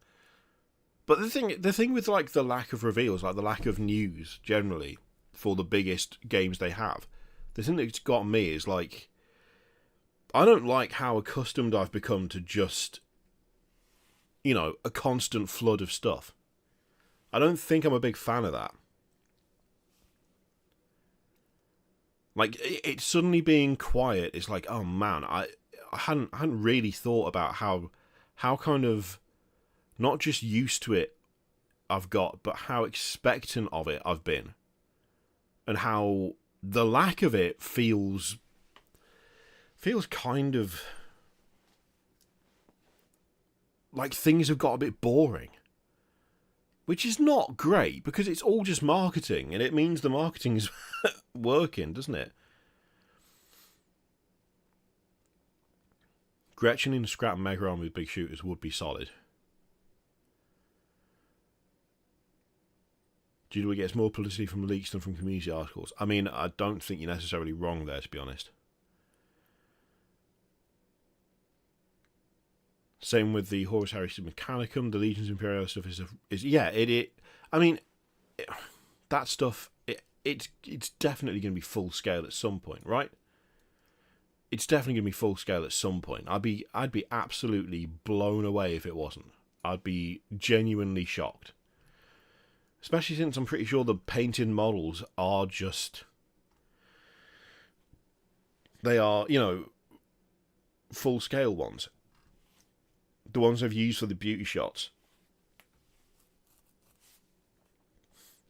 But the thing with like the lack of reveals, like the lack of news generally for the biggest games they have, the thing that's got me is like, I don't like how accustomed I've become to just, a constant flood of stuff. I don't think I'm a big fan of that. Like, it's suddenly being quiet. It's like, oh man, I hadn't really thought about how kind of not just used to it I've got, but how expectant of it I've been, and how the lack of it feels kind of like things have got a bit boring. Which is not great, because it's all just marketing, and it means the marketing's working, doesn't it? Gretchen in a scrap Mega Army with big shooters would be solid. GW gets more publicity from leaks than from community articles. I mean, I don't think you're necessarily wrong there, to be honest. Same with the Horus Heresy Mechanicum, the Legions Imperial stuff that stuff, it's definitely going to be full scale at some point, right? It's definitely going to be full scale at some point. I'd be absolutely blown away if it wasn't. I'd be genuinely shocked. Especially since I'm pretty sure the painted models are just, they are, full scale ones. The ones I've used for the beauty shots.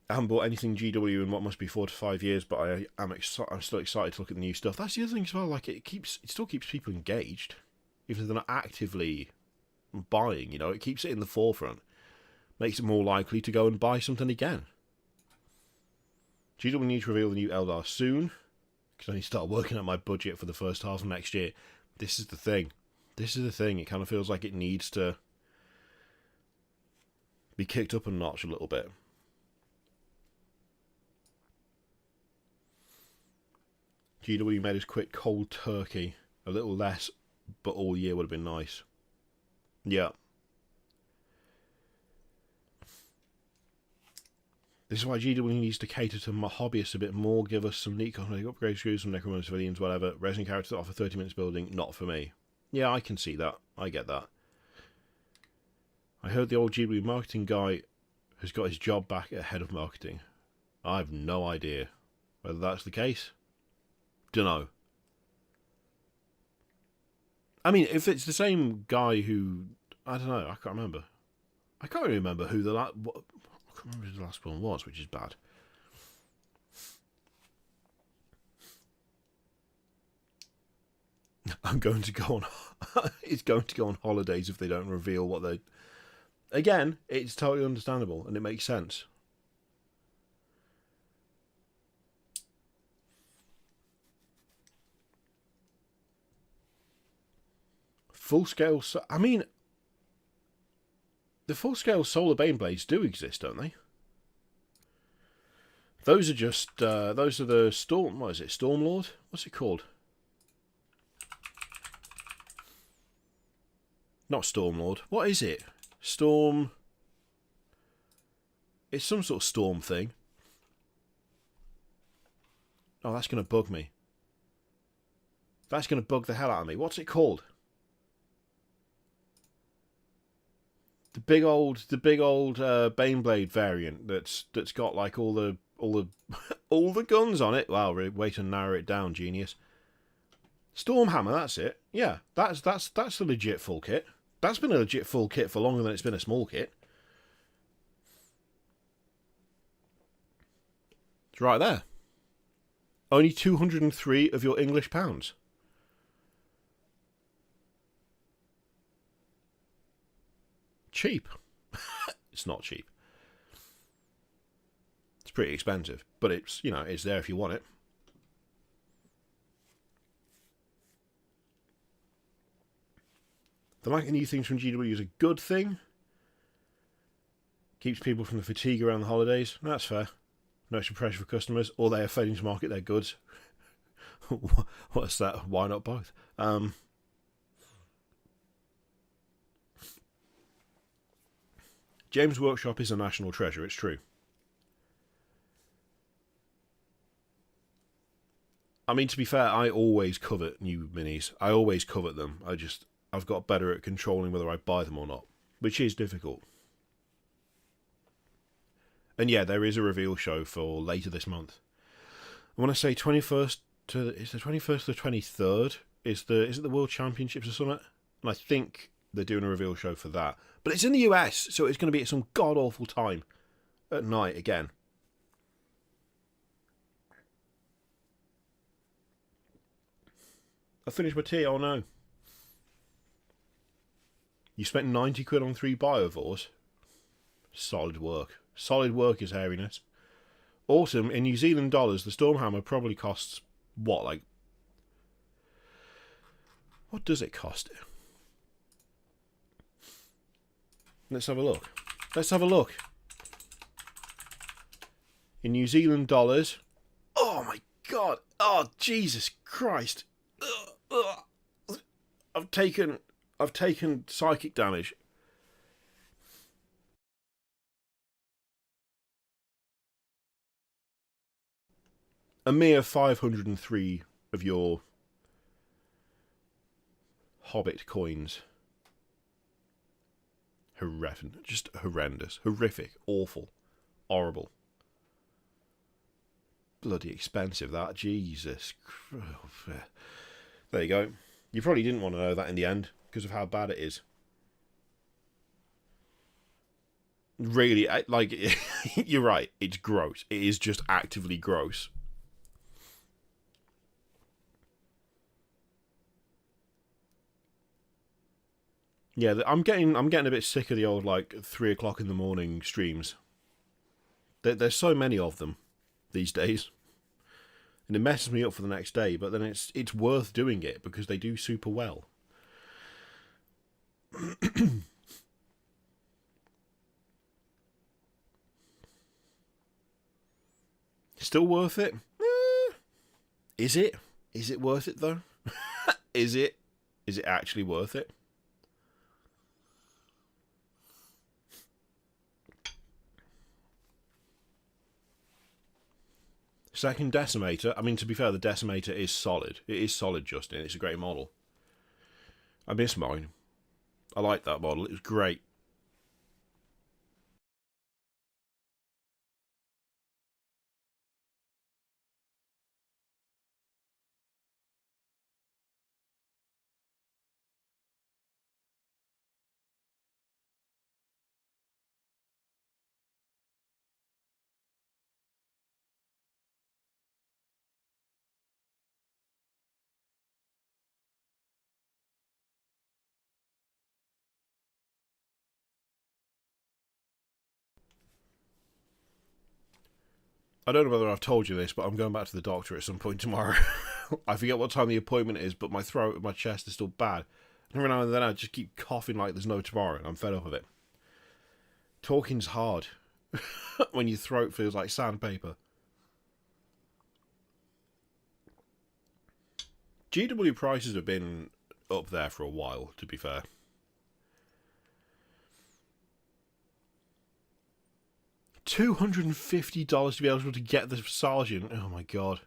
I haven't bought anything GW in what must be 4 to 5 years, but I'm still excited to look at the new stuff. That's the other thing as well. Like, it still keeps people engaged, even if they're not actively buying. It keeps it in the forefront, makes it more likely to go and buy something again. GW need to reveal the new Eldar soon, because I need to start working on my budget for the first half of next year. This is the thing. It kind of feels like it needs to be kicked up a notch a little bit. GW made us quit cold turkey. A little less, but all year would have been nice. Yeah. This is why GW needs to cater to my hobbyists a bit more. Give us some neat cosmetic upgrade screws, some necromancer civilians, whatever. Resin characters that offer 30 minutes building. Not for me. Yeah, I can see that. I get that. I heard the old GW marketing guy has got his job back at head of marketing. I have no idea whether that's the case. Dunno. I mean, if it's the same guy who, I don't know, I can't remember. I can't really remember who I can't remember who the last one was, which is bad. I'm going to go on. It's going to go on holidays if they don't reveal what they. Again, it's totally understandable and it makes sense. Full scale. I mean, the full scale solar Baneblades do exist, don't they? Those are just, those are the Storm, what is it, Stormlord? What's it called? Not Stormlord. What is it? Storm... It's some sort of storm thing. Oh, that's going to bug me. That's going to bug the hell out of me. What's it called? The big old Baneblade variant that's got like all the all the guns on it. Wow, way to narrow it down, genius. Stormhammer, that's it. Yeah, that's a legit full kit. That's been a legit full kit for longer than it's been a small kit. It's right there. Only 203 of your English pounds. Cheap. It's not cheap. It's pretty expensive, but it's, you know, it's there if you want it. The liking new things from GW is a good thing. Keeps people from the fatigue around the holidays. That's fair. No extra pressure for customers, or they are failing to market their goods. What's that? Why not both? James Workshop is a national treasure, it's true. I mean, to be fair, I always covet new minis. I always covet them. I've got better at controlling whether I buy them or not, which is difficult. And yeah, there is a reveal show for later this month. I want to say 21st to... Is the 21st to the 23rd? Is it the World Championships or something? And I think they're doing a reveal show for that. But it's in the US, so it's going to be at some god-awful time. At night, again. I finished my tea, oh no. You spent 90 quid on 3 biovores? Solid work. Solid work is hairiness. Awesome. In New Zealand dollars, the Stormhammer probably costs, what, like... What does it cost? Let's have a look. Let's have a look. In New Zealand dollars... Oh my god! Oh, Jesus Christ! I've taken psychic damage. A mere 503 of your Hobbit coins. Just horrendous. Horrific. Awful. Horrible. Bloody expensive, that. Jesus. There you go. You probably didn't want to know that in the end, because of how bad it is. Really, like, you're right. It's gross. It is just actively gross. Yeah, I'm getting a bit sick of the old, like, 3 o'clock in the morning streams. There's so many of them these days. And it messes me up for the next day, but then it's worth doing it because they do super well. Still worth it? Is it? Is it worth it though? Is it actually worth it? Second Decimator. I mean, to be fair, the Decimator is solid. It is solid, Justin. It's a great model. I miss mine. I like that model. It was great. I don't know whether I've told you this, but I'm going back to the doctor at some point tomorrow. I forget what time the appointment is, but my throat and my chest is still bad. And every now and then I just keep coughing like there's no tomorrow, and I'm fed up of it. Talking's hard when your throat feels like sandpaper. GW prices have been up there for a while, to be fair. $250 to be able to get the sergeant. Oh my god.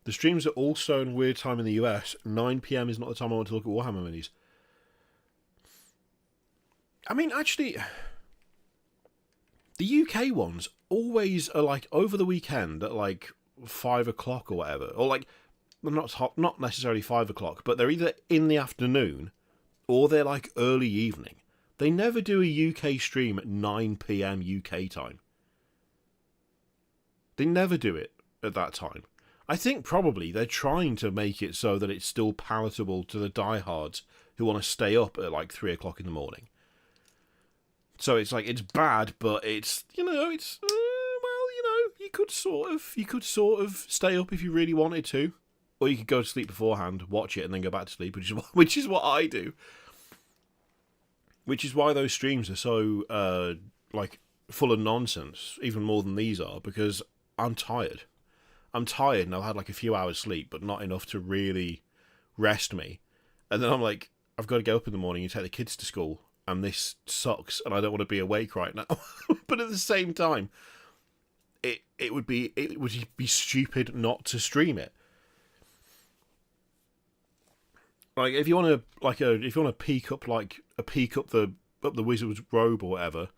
The streams are also in weird time in the US. 9 PM is not the time I want to look at Warhammer minis. I mean, actually, the UK ones always are like over the weekend at like 5 o'clock or whatever. Or like, not necessarily 5 o'clock, but they're either in the afternoon or they're like early evening. They never do a UK stream at 9 PM UK time. They never do it at that time. I think probably they're trying to make it so that it's still palatable to the diehards who want to stay up at like 3 o'clock in the morning. So it's like, it's bad, but it's, you know, it's, well, you know, you could sort of stay up if you really wanted to. Or you could go to sleep beforehand, watch it, and then go back to sleep, which is what I do. Which is why those streams are so, like, full of nonsense, even more than these are, because I'm tired. I'm tired, and I've had, like, a few hours sleep, but not enough to really rest me. And then I'm like, I've got to get up in the morning and take the kids to school, and this sucks, and I don't want to be awake right now. But at the same time, it would be stupid not to stream it. Like, if you want to peek up the wizard's robe or whatever,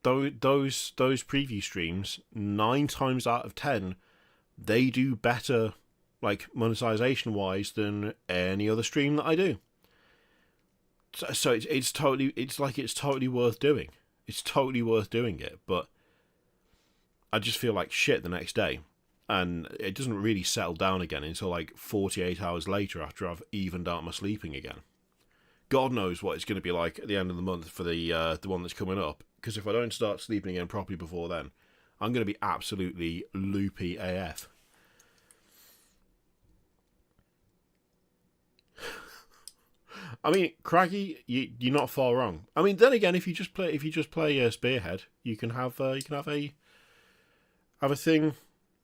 those preview streams, 9 times out of 10, they do better, like, monetization wise than any other stream that I do. So it's totally worth doing. It's totally worth doing it, but I just feel like shit the next day. And it doesn't really settle down again until like 48 hours later after I've evened out my sleeping again. God knows what it's going to be like at the end of the month for the one that's coming up. Because if I don't start sleeping again properly before then, I'm going to be absolutely loopy AF. I mean, Craggy, you're not far wrong. I mean, then again, if you just play Spearhead, you can have a thing.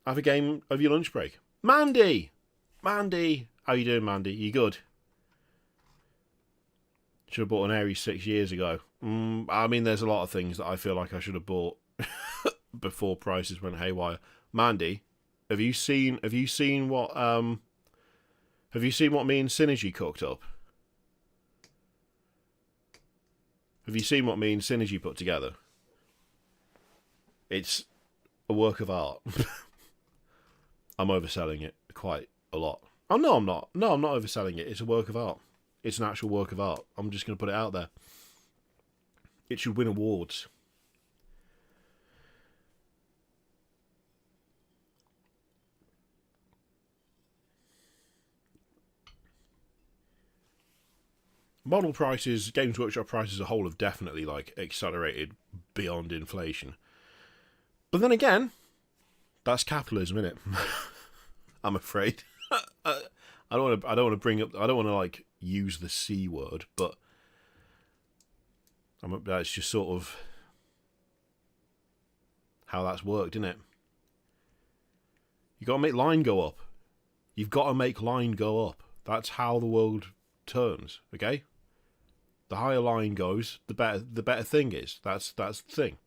Have a game of your lunch break. Mandy! How you doing, Mandy? You good? Should have bought an Ares 6 years ago. I mean, there's a lot of things that I feel like I should have bought before prices went haywire. Mandy, have you seen what me and Synergy cooked up? Have you seen what me and Synergy put together? It's a work of art. I'm overselling it quite a lot. Oh, no, I'm not. No, I'm not overselling it. It's a work of art. It's an actual work of art. I'm just going to put it out there. It should win awards. Model prices, Games Workshop prices as a whole have definitely, like, accelerated beyond inflation. But then again, that's capitalism, isn't it? I'm afraid. I don't want to bring up. I don't want to like use the C word, but that's just sort of how that's worked, isn't it? You got to make line go up. You've got to make line go up. That's how the world turns. Okay. The higher line goes, the better thing is. That's the thing.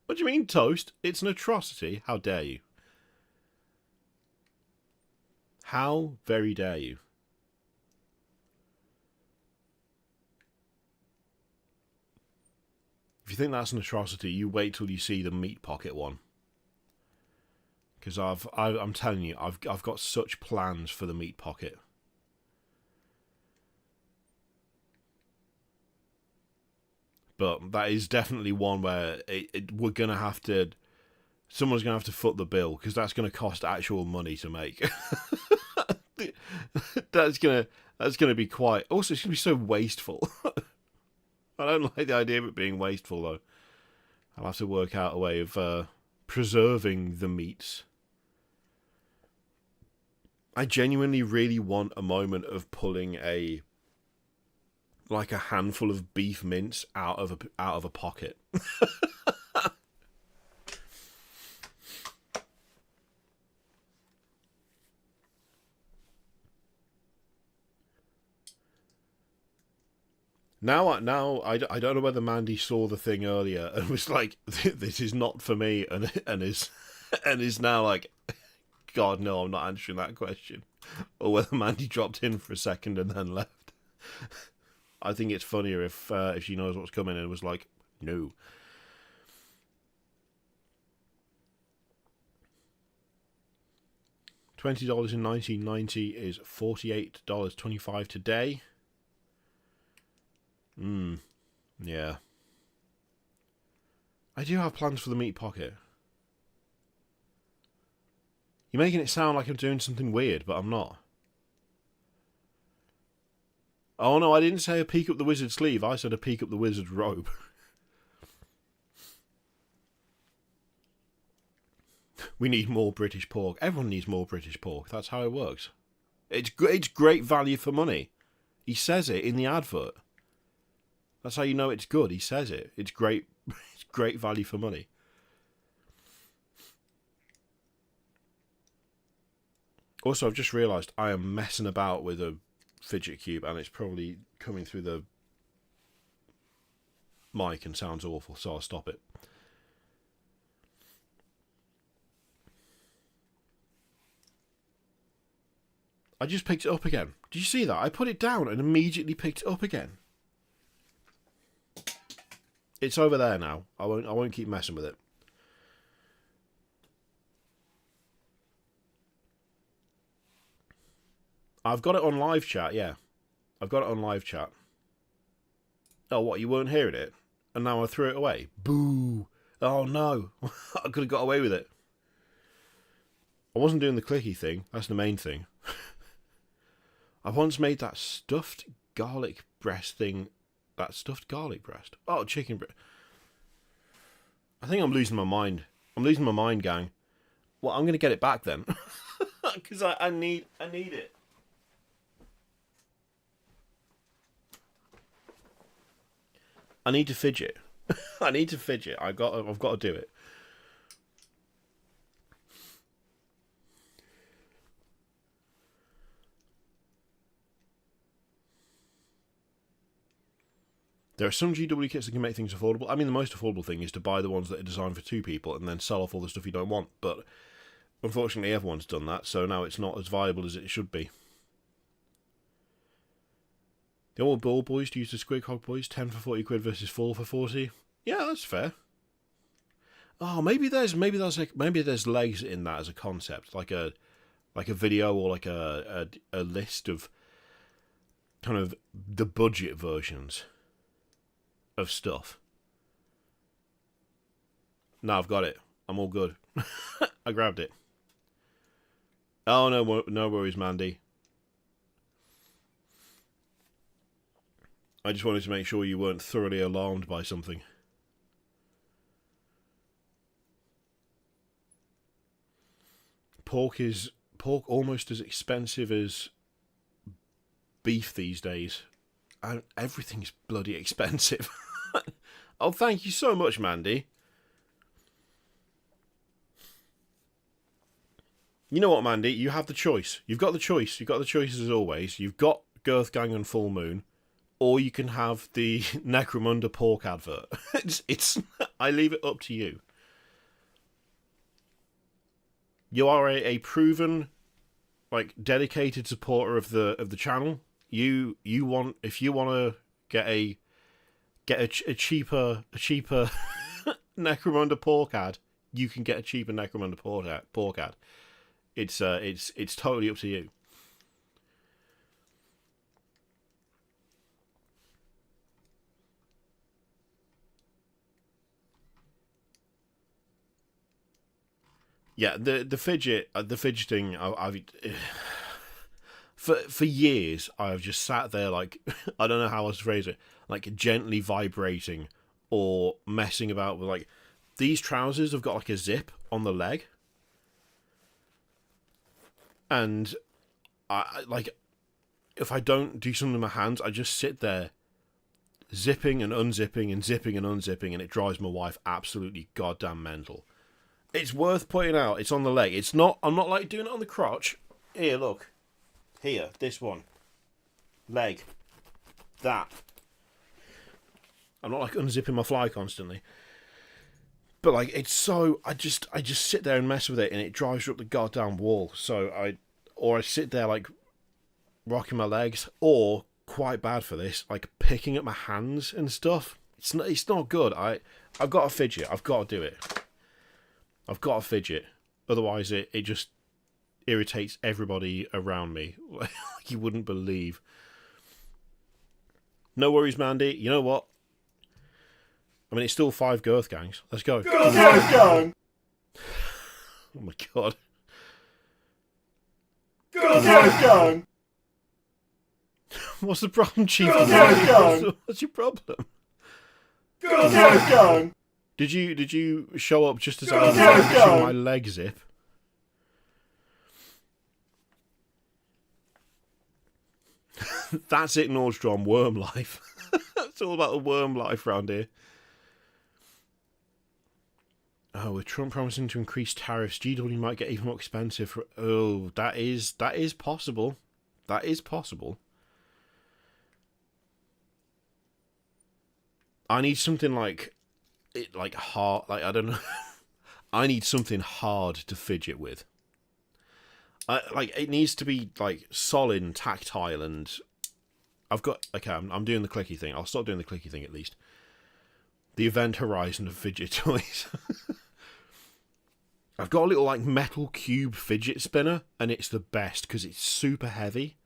What do you mean, toast? It's an atrocity. How dare you? How very dare you? If you think that's an atrocity, you wait till you see the meat pocket one. Because I'm telling you, I've got such plans for the meat pocket. But that is definitely one where we're going to have to... Someone's going to have to foot the bill, because that's going to cost actual money to make. That's going to be quite... Also, it's going to be so wasteful. I don't like the idea of it being wasteful, though. I'll have to work out a way of preserving the meats. I genuinely really want a moment of pulling a handful of beef mince out of a pocket. Now I don't know whether Mandy saw the thing earlier and was like, "This is not for me," and is now like, "God, no, I'm not answering that question," or whether Mandy dropped in for a second and then left. I think it's funnier if she knows what's coming and was like, "No." $20 in 1990 is $48.25 today. Yeah. I do have plans for the meat pocket. You're making it sound like I'm doing something weird, but I'm not. Oh no, I didn't say a peek up the wizard's sleeve. I said a peek up the wizard's robe. We need more British pork. Everyone needs more British pork. That's how it works. It's great value for money. He says it in the advert. That's how you know it's good. He says it. It's great. It's great value for money. Also, I've just realised I am messing about with a fidget cube, and it's probably coming through the mic and sounds awful, so I'll stop it. I just picked it up again. Did you see that? I put it down and immediately picked it up again. It's over there now. I won't keep messing with it. I've got it on live chat, yeah. I've got it on live chat. Oh, what? You weren't hearing it? And now I threw it away. Boo! Oh no! I could have got away with it. I wasn't doing the clicky thing. That's the main thing. I once made that stuffed garlic breast thing. That stuffed garlic breast. Oh, chicken breast. I think I'm losing my mind. I'm losing my mind, gang. Well, I'm going to get it back then. Because I need it. I need to fidget. I need to fidget. I've got to do it. There are some GW kits that can make things affordable. I mean, the most affordable thing is to buy the ones that are designed for 2 people and then sell off all the stuff you don't want. But unfortunately, everyone's done that, so now it's not as viable as it should be. The old ball boys used the Squig Hog boys, 10 for 40 quid versus 4 for 40. Yeah, that's fair. Oh, maybe there's legs in that as a concept, like a video or like a list of kind of the budget versions of stuff. Now I've got it. I'm all good. I grabbed it. Oh, no worries, Mandy. I just wanted to make sure you weren't thoroughly alarmed by something. Pork almost as expensive as beef these days. And everything's bloody expensive. Oh, thank you so much, Mandy. You know what, Mandy? You have the choice. You've got the choice. You've got the choice as always. You've got Girth Gang and Full Moon, or you can have the Necromunda pork advert. It's I leave it up to you. You are a proven, like, dedicated supporter of the channel. You want, if you want to get a cheaper Necromunda pork ad, you can get a cheaper Necromunda pork ad. It's totally up to you. Yeah, the fidgeting. I've for years I've just sat there like I don't know how else to phrase it, like gently vibrating or messing about with like these trousers have got like a zip on the leg, and I like if I don't do something with my hands, I just sit there zipping and unzipping and zipping and unzipping, and it drives my wife absolutely goddamn mental. It's worth pointing out. It's on the leg. It's not. I'm not like doing it on the crotch. Here, look. Here, this one. Leg. That. I'm not like unzipping my fly constantly. But like it's so I just sit there and mess with it and it drives up the goddamn wall. So I sit there like rocking my legs, or quite bad for this, like picking at my hands and stuff. It's not good. I've got to fidget. I've got to do it. I've got to fidget. Otherwise it just irritates everybody around me. Like you wouldn't believe. No worries, Mandy. You know what? I mean, it's still 5 girth gangs. Let's go. Girth gang! Oh my god. Girth gang! What's the problem, Chief? What's your problem? Girth gang! Did you show up just as I was finishing my leg zip? That's it, Nordstrom. Worm life. It's all about the worm life round here. Oh, with Trump promising to increase tariffs, GW might get even more expensive. Oh, that is possible. That is possible. I need something like hard. Like I don't know. I need something hard to fidget with. Like it needs to be like solid and tactile, and I've got okay. I'm doing the clicky thing. I'll stop doing the clicky thing at least. The event horizon of fidget toys. I've got a little like metal cube fidget spinner, and it's the best because it's super heavy.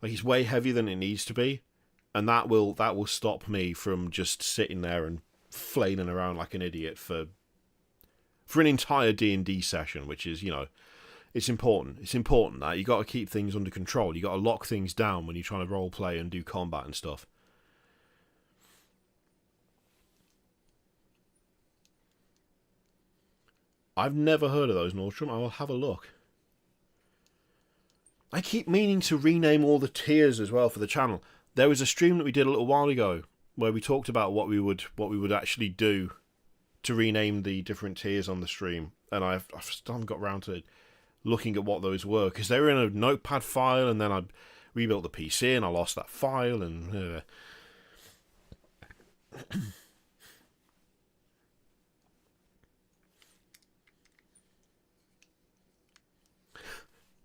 Like it's way heavier than it needs to be, and that will stop me from just sitting there and flailing around like an idiot for an entire D&D session, which is, you know, it's important. It's important that you got to keep things under control. You got to lock things down when you're trying to role play and do combat and stuff. I've never heard of those, Nordstrom. I will have a look. I keep meaning to rename all the tiers as well for the channel. There was a stream that we did a little while ago where we talked about what we would actually do to rename the different tiers on the stream, and I still haven't got around to looking at what those were because they were in a notepad file, and then I rebuilt the PC and I lost that file and.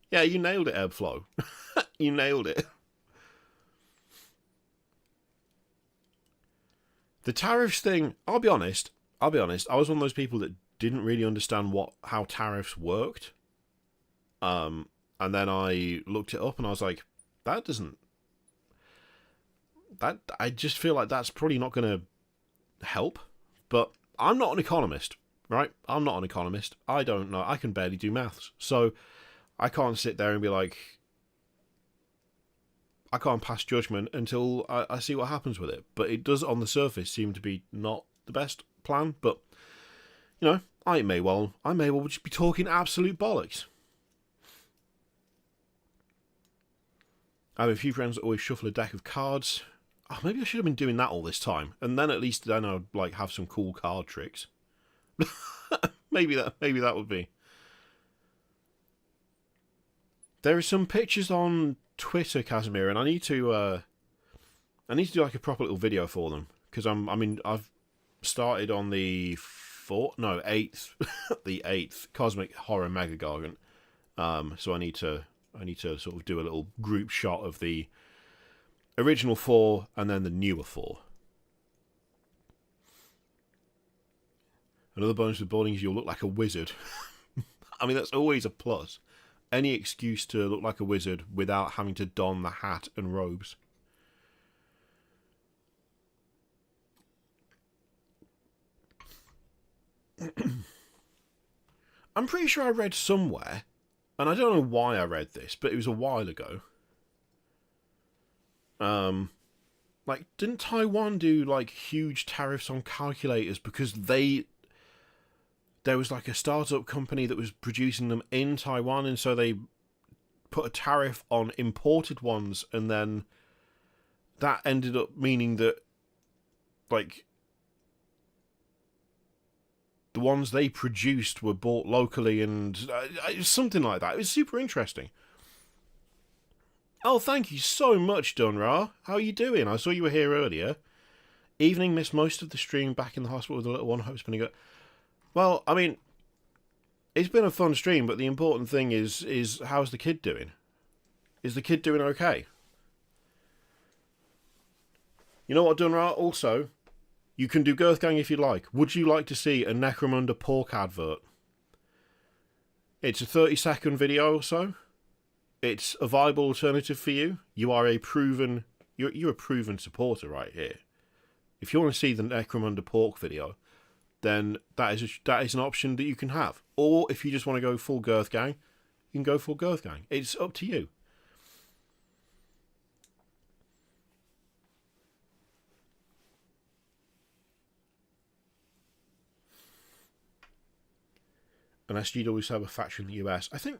Yeah, you nailed it, Ebbflow. You nailed it. The tariffs thing, I'll be honest, I was one of those people that didn't really understand how tariffs worked. And then I looked it up and I was like, I just feel like that's probably not going to help. But I'm not an economist, right? I'm not an economist. I don't know. I can barely do maths. So I can't sit there and be like, I can't pass judgment until I see what happens with it. But it does, on the surface, seem to be not the best plan. But, you know, I may well just be talking absolute bollocks. I have a few friends that always shuffle a deck of cards. Oh, maybe I should have been doing that all this time. And then at least then I'd like have some cool card tricks. maybe that would be. There are some pictures on Twitter, Casimir, and I need to do like a proper little video for them because I've started on the 8th, the 8th Cosmic Horror Mega Gargant. So I need to sort of do a little group shot of the original 4 and then the newer 4. Another bonus with boarding is you'll look like a wizard. I mean, that's always a plus. Any excuse to look like a wizard without having to don the hat and robes. I'm pretty sure I read somewhere, and I don't know why I read this, but it was a while ago. Like, didn't Taiwan do like huge tariffs on calculators because there was like a startup company that was producing them in Taiwan, and so they put a tariff on imported ones, and then that ended up meaning that like the ones they produced were bought locally, and something like that. It was super interesting. Oh, thank you so much, Dunra. How are you doing? I saw you were here earlier. Evening missed most of the stream back in the hospital with the little one. Hope's been good. Well, I mean, it's been a fun stream, but the important thing is how's the kid doing? Is the kid doing okay? You know what, Dunra? Also, you can do Girthgang if you like. Would you like to see a Necromunda pork advert? It's a 30-second video or so. It's a viable alternative for you. You are a proven... You're a proven supporter right here. If you want to see the Necromunda pork video, then that is an option that you can have. Or if you just want to go full Girthgang, you can go full Girthgang. It's up to you. Unless GWs have a factory in the US. I think...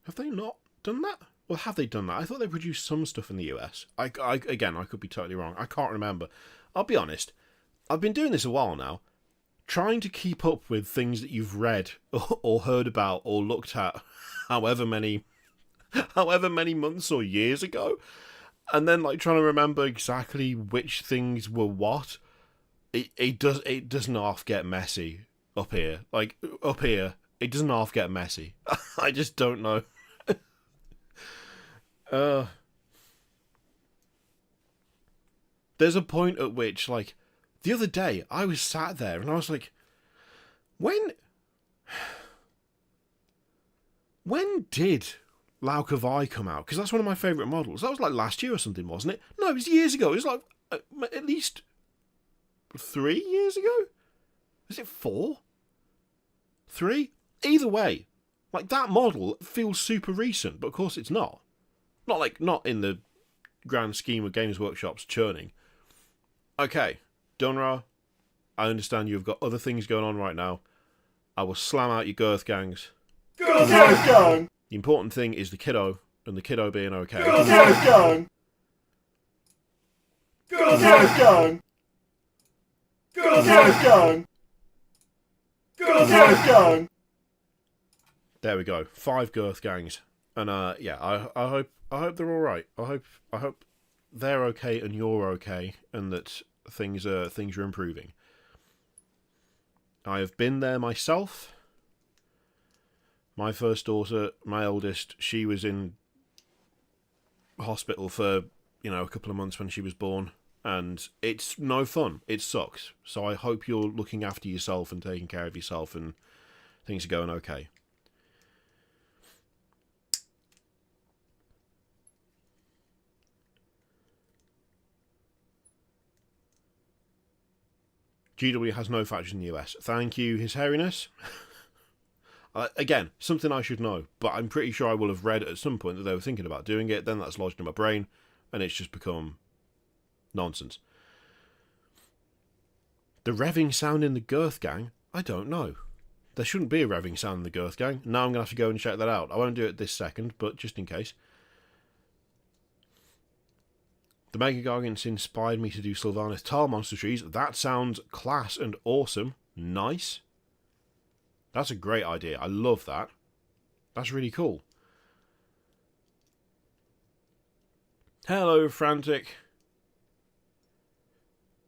Have they not done that? Well, have they done that? I thought they produced some stuff in the US. Again, I could be totally wrong. I can't remember. I'll be honest. I've been doing this a while now. Trying to keep up with things that you've read or heard about or looked at however many months or years ago. And then like trying to remember exactly which things were what. It doesn't half get messy up here. Like up here, it doesn't half get messy. I just don't know. There's a point at which, like, the other day, I was sat there and I was like, when did Laukavai come out? Because that's one of my favourite models. That was like last year or something, wasn't it? No, it was years ago. It was like at least 3 years ago? Was it 4? 3? Either way, like that model feels super recent, but of course it's not. Not in the grand scheme of Games Workshop's churning. Okay, Dunra, I understand you've got other things going on right now. I will slam out your Girthgangs. Girthgang! The important thing is the kiddo, and the kiddo being okay. Girthgang! Girthgang! Girthgang! Girthgang! There we go. 5 Girthgangs. And yeah, I hope they're all right. I hope they're okay and you're okay, and that things are improving. I have been there myself. My first daughter, my oldest, she was in hospital for a couple of months when she was born, and it's no fun. It sucks. So I hope you're looking after yourself and taking care of yourself, and things are going okay. GW has no factories in the US. Thank you, His Hairiness. Again, something I should know, but I'm pretty sure I will have read at some point that they were thinking about doing it, then that's lodged in my brain, and it's just become nonsense. The revving sound in the Girthgang? I don't know. There shouldn't be a revving sound in the Girthgang. Now I'm going to have to go and check that out. I won't do it this second, but just in case. The Mega Gargants inspired me to do Sylvanas Tile Monster Trees. That sounds class and awesome. Nice. That's a great idea. I love that. That's really cool. Hello, Frantic.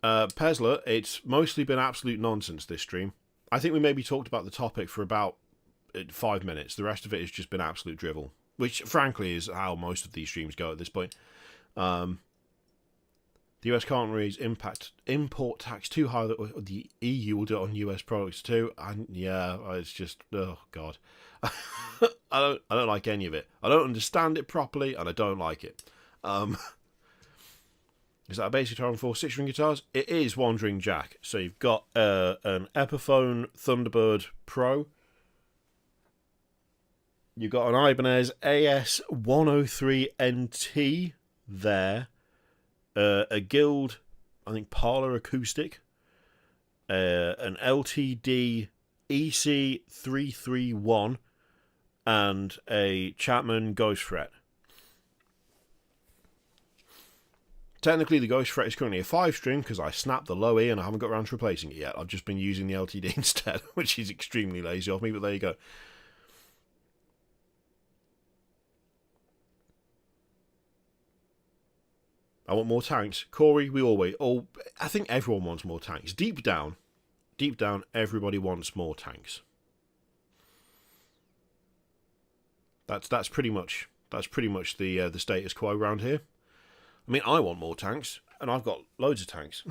Pesler, it's mostly been absolute nonsense, this stream. I think we maybe talked about the topic for about 5 minutes. The rest of it has just been absolute drivel, which, frankly, is how most of these streams go at this point. The US can't raise import tax too high that the EU will do it on US products too. And yeah, it's just, oh god, I don't like any of it. I don't understand it properly, and I don't like it. Is that a bass guitar and 4 6-string guitars? It is Wandering Jack. So you've got an Epiphone Thunderbird Pro. You've got an Ibanez AS103NT there. A Guild, I think, Parlor Acoustic, an LTD EC331, and a Chapman Ghost Fret. Technically, the Ghost Fret is currently a 5-string because I snapped the low E and I haven't got around to replacing it yet. I've just been using the LTD instead, which is extremely lazy of me, but there you go. I want more tanks. Corey, I think everyone wants more tanks. Deep down, everybody wants more tanks. That's pretty much the status quo around here. I mean, I want more tanks, and I've got loads of tanks.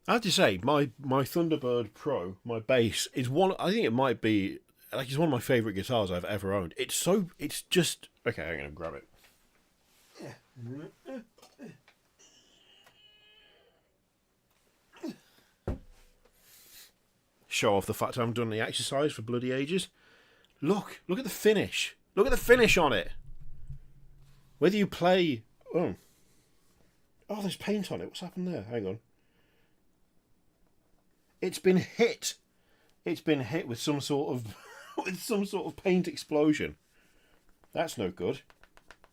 I have to say, my Thunderbird Pro, my bass, is one. I think it might be like it's one of my favourite guitars I've ever owned. It's just okay. I'm gonna grab it. Show off the fact I haven't done any exercise for bloody ages. Look at the finish. Look at the finish on it. Whether you play, oh, there's paint on it. What's happened there? Hang on. It's been hit. It's been hit with some sort of paint explosion. That's no good.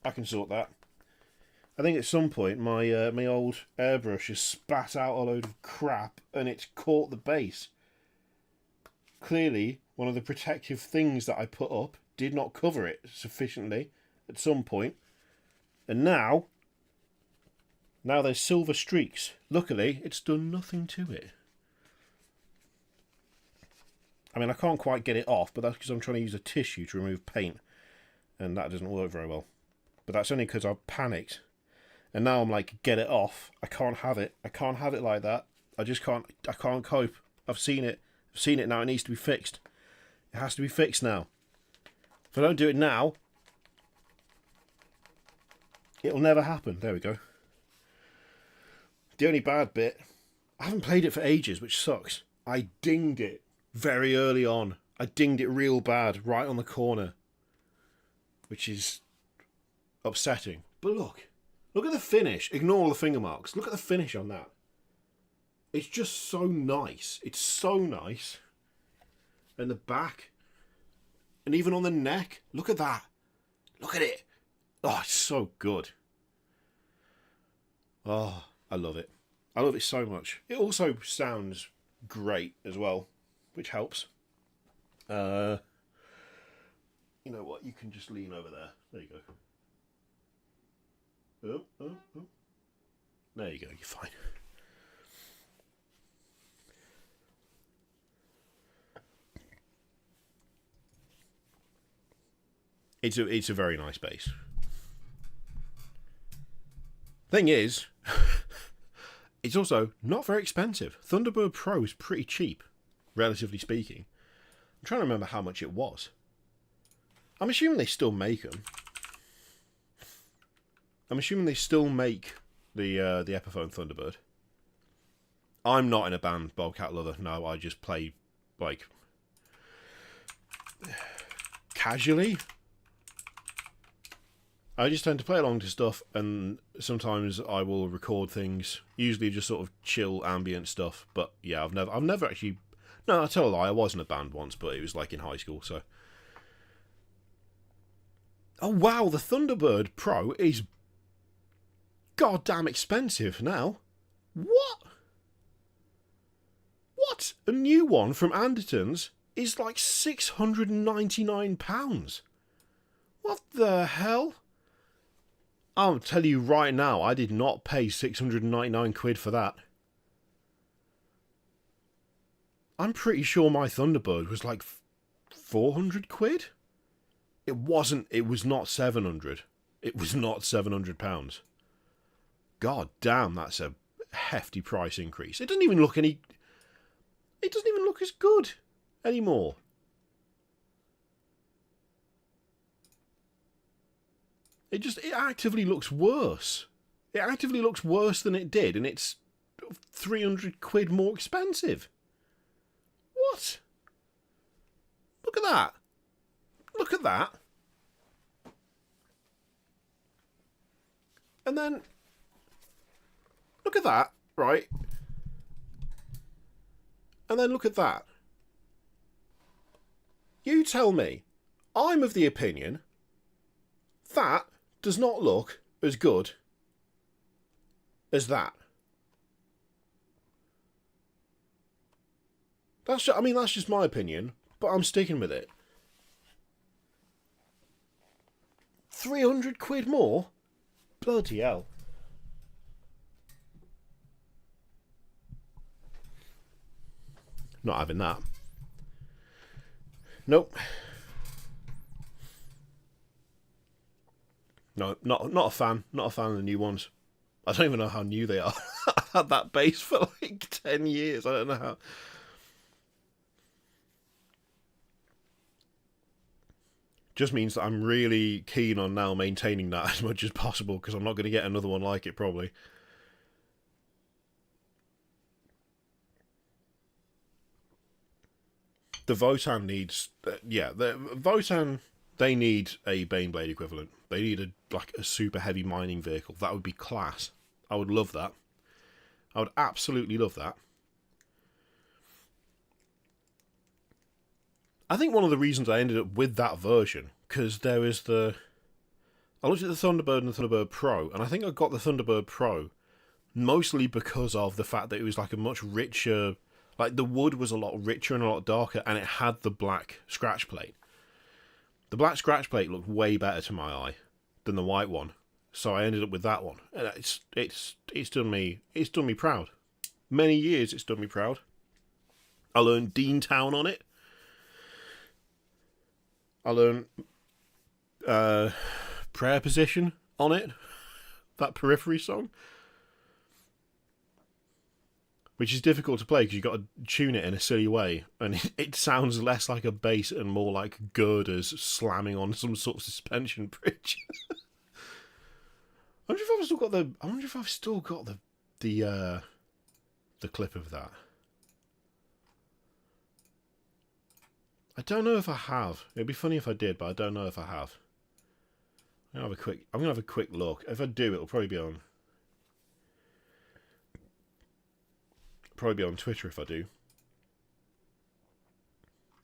I can sort that. I think at some point my my old airbrush has spat out a load of crap and it's caught the base. Clearly, one of the protective things that I put up did not cover it sufficiently at some point, and now there's silver streaks. Luckily, it's done nothing to it. I mean, I can't quite get it off, but that's because I'm trying to use a tissue to remove paint, and that doesn't work very well. But that's only because I've panicked, and now I'm like, get it off. I can't have it. I can't have it like that. I just can't. I can't cope. I've seen it. I've seen it now. It needs to be fixed. It has to be fixed now. If I don't do it now, it'll never happen. There we go. The only bad bit, I haven't played it for ages, which sucks. I dinged it very early on. I dinged it real bad, right on the corner, which is upsetting. But look at the finish. Ignore all the finger marks. Look at the finish on that. It's just so nice. It's so nice. And the back, and even on the neck, look at that. Look at it. Oh, it's so good. Oh, I love it. I love it so much. It also sounds great as well, which helps. You know what? You can just lean over there. There you go. Oh. There you go. You're fine. It's a very nice bass. Thing is, it's also not very expensive. Thunderbird Pro is pretty cheap, relatively speaking. I'm trying to remember how much it was. I'm assuming they still make them. I'm assuming they still make the Epiphone Thunderbird. I'm not in a band, Bobcat Lover. No, I just play, like, casually. I just tend to play along to stuff, and sometimes I will record things, usually just sort of chill ambient stuff. But yeah, I've never actually. No, I tell a lie. I was in a band once, but it was like in high school. So. Oh wow, the Thunderbird Pro is goddamn expensive now. What? A new one from Anderton's is like £699. What the hell? I'll tell you right now, I did not pay 699 quid for that. I'm pretty sure my Thunderbird was like 400 quid. It was not 700. It was not £700. God damn, that's a hefty price increase. It doesn't even look as good anymore. It actively looks worse. It actively looks worse than it did, and it's 300 quid more expensive. What? Look at that. Look at that. And then, look at that, right? And then look at that. You tell me, I'm of the opinion that does not look as good as that. That's just my opinion, but I'm sticking with it. £300 more? Bloody hell. Not having that. Nope. No, not a fan. Not a fan of the new ones. I don't even know how new they are. I've had that base for like 10 years. I don't know how. Just means that I'm really keen on now maintaining that as much as possible, because I'm not going to get another one like it probably. The Votan needs... the Votan, they need a Baneblade equivalent. They need a super heavy mining vehicle. That would be class. I would love that. I would absolutely love that. I think one of the reasons I ended up with that version, because there is the... I looked at the Thunderbird and the Thunderbird Pro, and I think I got the Thunderbird Pro mostly because of the fact that it was like a much richer... Like, the wood was a lot richer and a lot darker, and it had the black scratch plate. The black scratch plate looked way better to my eye than the white one, so I ended up with that one. And it's done me proud. Many years it's done me proud. I learned Deantown on it. I learned Prayer Position on it. That Periphery song. Which is difficult to play because you've got to tune it in a silly way. And it sounds less like a bass and more like girders slamming on some sort of suspension bridge. I wonder if I've still got the clip of that. I don't know if I have. It'd be funny if I did, but I don't know if I have. I'm gonna have a quick look. If I do, it'll probably be on Twitter if I do.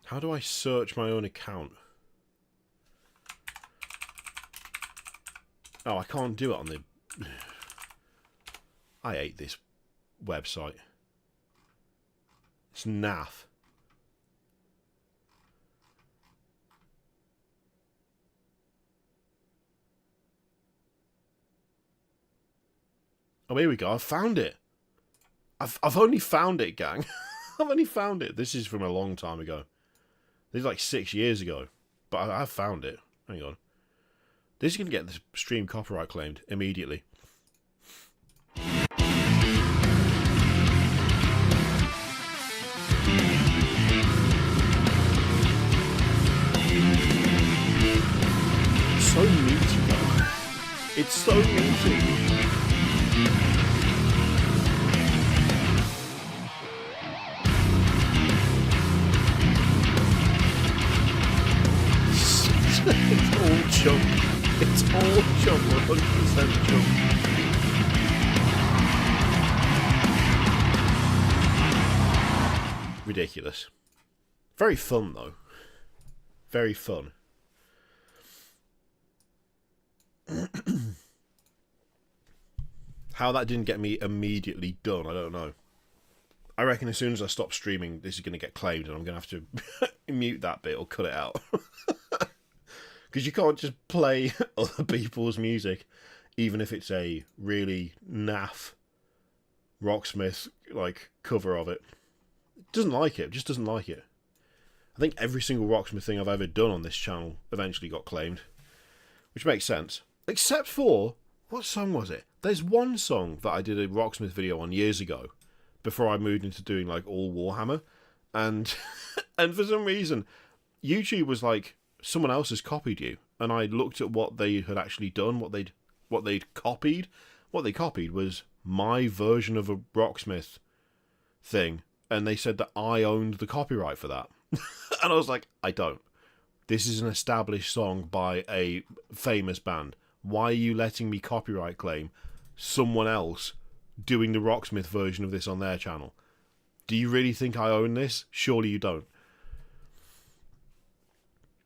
How do I search my own account? Oh, I can't do it on the... I hate this website. It's naff. Oh, here we go. I found it. I've only found it, gang. I've only found it. This is from a long time ago. This is like 6 years ago. But I've found it. Hang on. This is going to get the stream copyright claimed immediately. So meaty, though. It's so meaty. It's all chunk. It's all chunk, 100% chunk. Ridiculous. Very fun, though. Very fun. How that didn't get me immediately done, I don't know. I reckon as soon as I stop streaming, this is going to get claimed, and I'm going to have to mute that bit or cut it out. Because you can't just play other people's music, even if it's a really naff Rocksmith like cover of it. It doesn't like it. Just doesn't like it. I think every single Rocksmith thing I've ever done on this channel eventually got claimed, which makes sense. Except for, what song was it? There's one song that I did a Rocksmith video on years ago, before I moved into doing like all Warhammer, and and for some reason, YouTube was like, someone else has copied you, and I looked at what they had actually done, what they'd copied. What they copied was my version of a Rocksmith thing, and they said that I owned the copyright for that. And I was like, I don't. This is an established song by a famous band. Why are you letting me copyright claim someone else doing the Rocksmith version of this on their channel? Do you really think I own this? Surely you don't.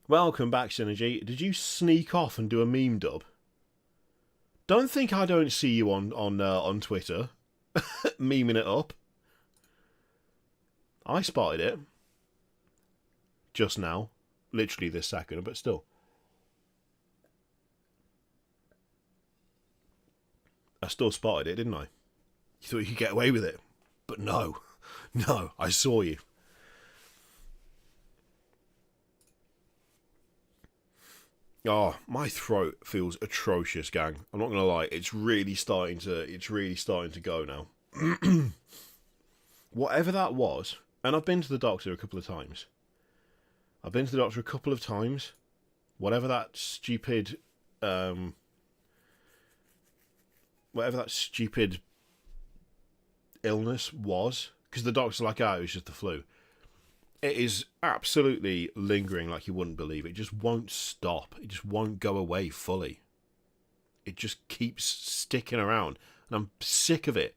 Welcome back, Synergy. Did you sneak off and do a meme dub? Don't think I don't see you on Twitter, memeing it up. I spotted it just now, literally this second, but still. I still spotted it, didn't I? You thought you could get away with it. But no. No, I saw you. Oh, my throat feels atrocious, gang. I'm not gonna lie, it's really starting to go now. Whatever that was, and I've been to the doctor a couple of times. Whatever that stupid illness was, because the doctor's like, it was just the flu. It is absolutely lingering like you wouldn't believe. It just won't stop. It just won't go away fully. It just keeps sticking around. And I'm sick of it.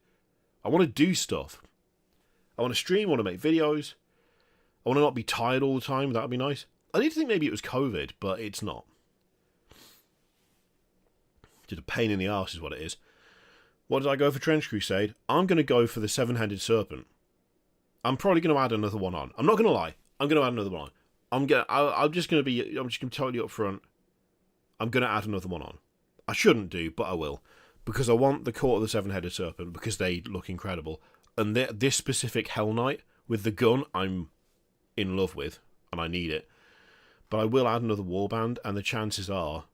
I want to do stuff. I want to stream. I want to make videos. I want to not be tired all the time. That would be nice. I need to think maybe it was COVID, but it's not. Just a pain in the arse is what it is. What did I go for Trench Crusade? I'm going to go for the Seven-Headed Serpent. I'm probably going to add another one on. I'm not going to lie. I'm going to add another one on. I'm just going to be totally upfront. I'm going to add another one on. I shouldn't do, but I will. Because I want the Court of the Seven-Headed Serpent, because they look incredible. And this specific Hell Knight with the gun, I'm in love with, and I need it. But I will add another warband, and the chances are...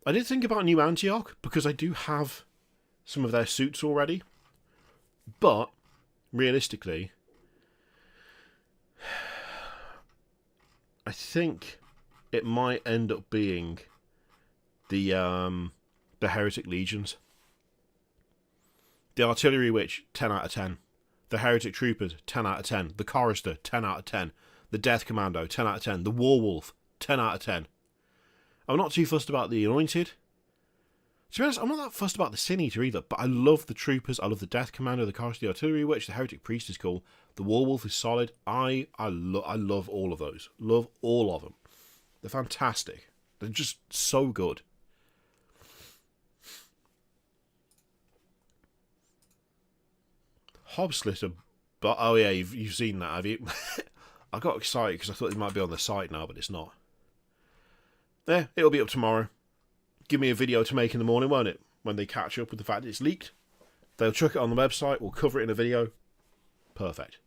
I did think about New Antioch, because I do have some of their suits already. But, realistically... I think it might end up being the Heretic Legions. The Artillery Witch, 10 out of 10. The Heretic Troopers, 10 out of 10. The Chorister, 10 out of 10. The Death Commando, 10 out of 10. The Warwolf, 10 out of 10. I'm not too fussed about the Anointed. To be honest, I'm not that fussed about the Sin Eater either, but I love the Troopers, I love the Death Commando, the Chorister, the Artillery Witch, the Heretic Priest is cool. The Warwolf is solid. I love all of those. Love all of them. They're fantastic. They're just so good. Hobslitter, but oh yeah, you've seen that, have you? I got excited because I thought it might be on the site now, but it's not. Yeah, it'll be up tomorrow. Give me a video to make in the morning, won't it? When they catch up with the fact that it's leaked. They'll chuck it on the website, we'll cover it in a video. Perfect.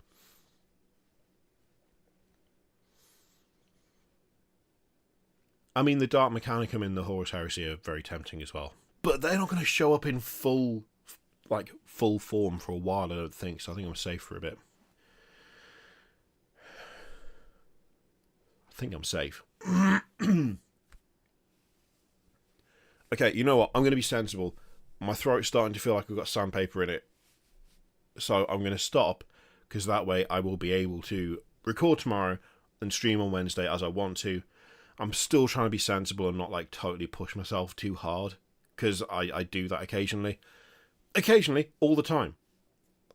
I mean, the Dark Mechanicum in the Horus Heresy are very tempting as well. But they're not going to show up in full form for a while, I don't think. So I think I'm safe for a bit. I think I'm safe. Okay, you know what? I'm going to be sensible. My throat's starting to feel like I've got sandpaper in it. So I'm going to stop, because that way I will be able to record tomorrow and stream on Wednesday as I want to. I'm still trying to be sensible and not like totally push myself too hard, because I do that occasionally. Occasionally, all the time.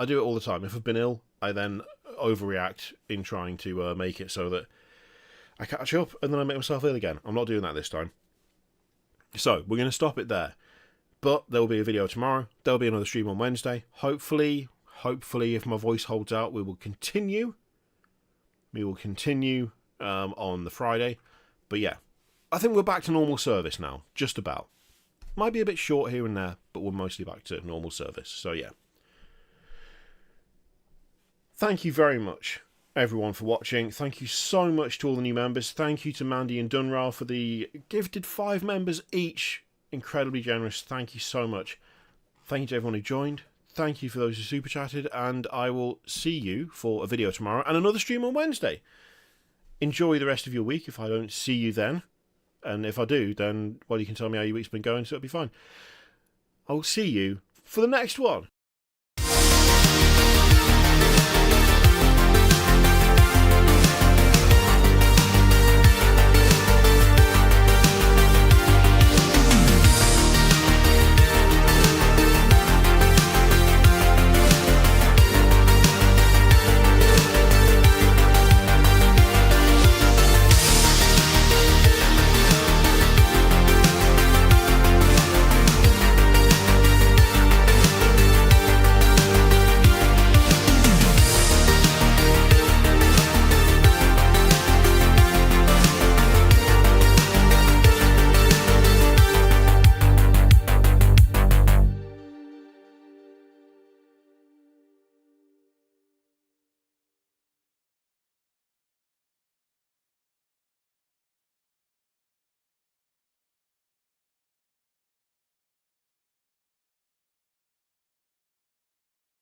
I do it all the time. If I've been ill, I then overreact in trying to make it so that I catch up and then I make myself ill again. I'm not doing that this time. So, we're going to stop it there. But there will be a video tomorrow. There will be another stream on Wednesday. Hopefully, if my voice holds out, we will continue. On the Friday. But yeah, I think we're back to normal service now. Just about. Might be a bit short here and there, but we're mostly back to normal service. So yeah. Thank you very much, everyone, for watching. Thank you so much to all the new members. Thank you to Mandy and Dunral for the gifted 5 members each. Incredibly generous. Thank you so much. Thank you to everyone who joined. Thank you for those who super chatted. And I will see you for a video tomorrow and another stream on Wednesday. Enjoy the rest of your week if I don't see you then. And if I do, then, well, you can tell me how your week's been going, so it'll be fine. I'll see you for the next one.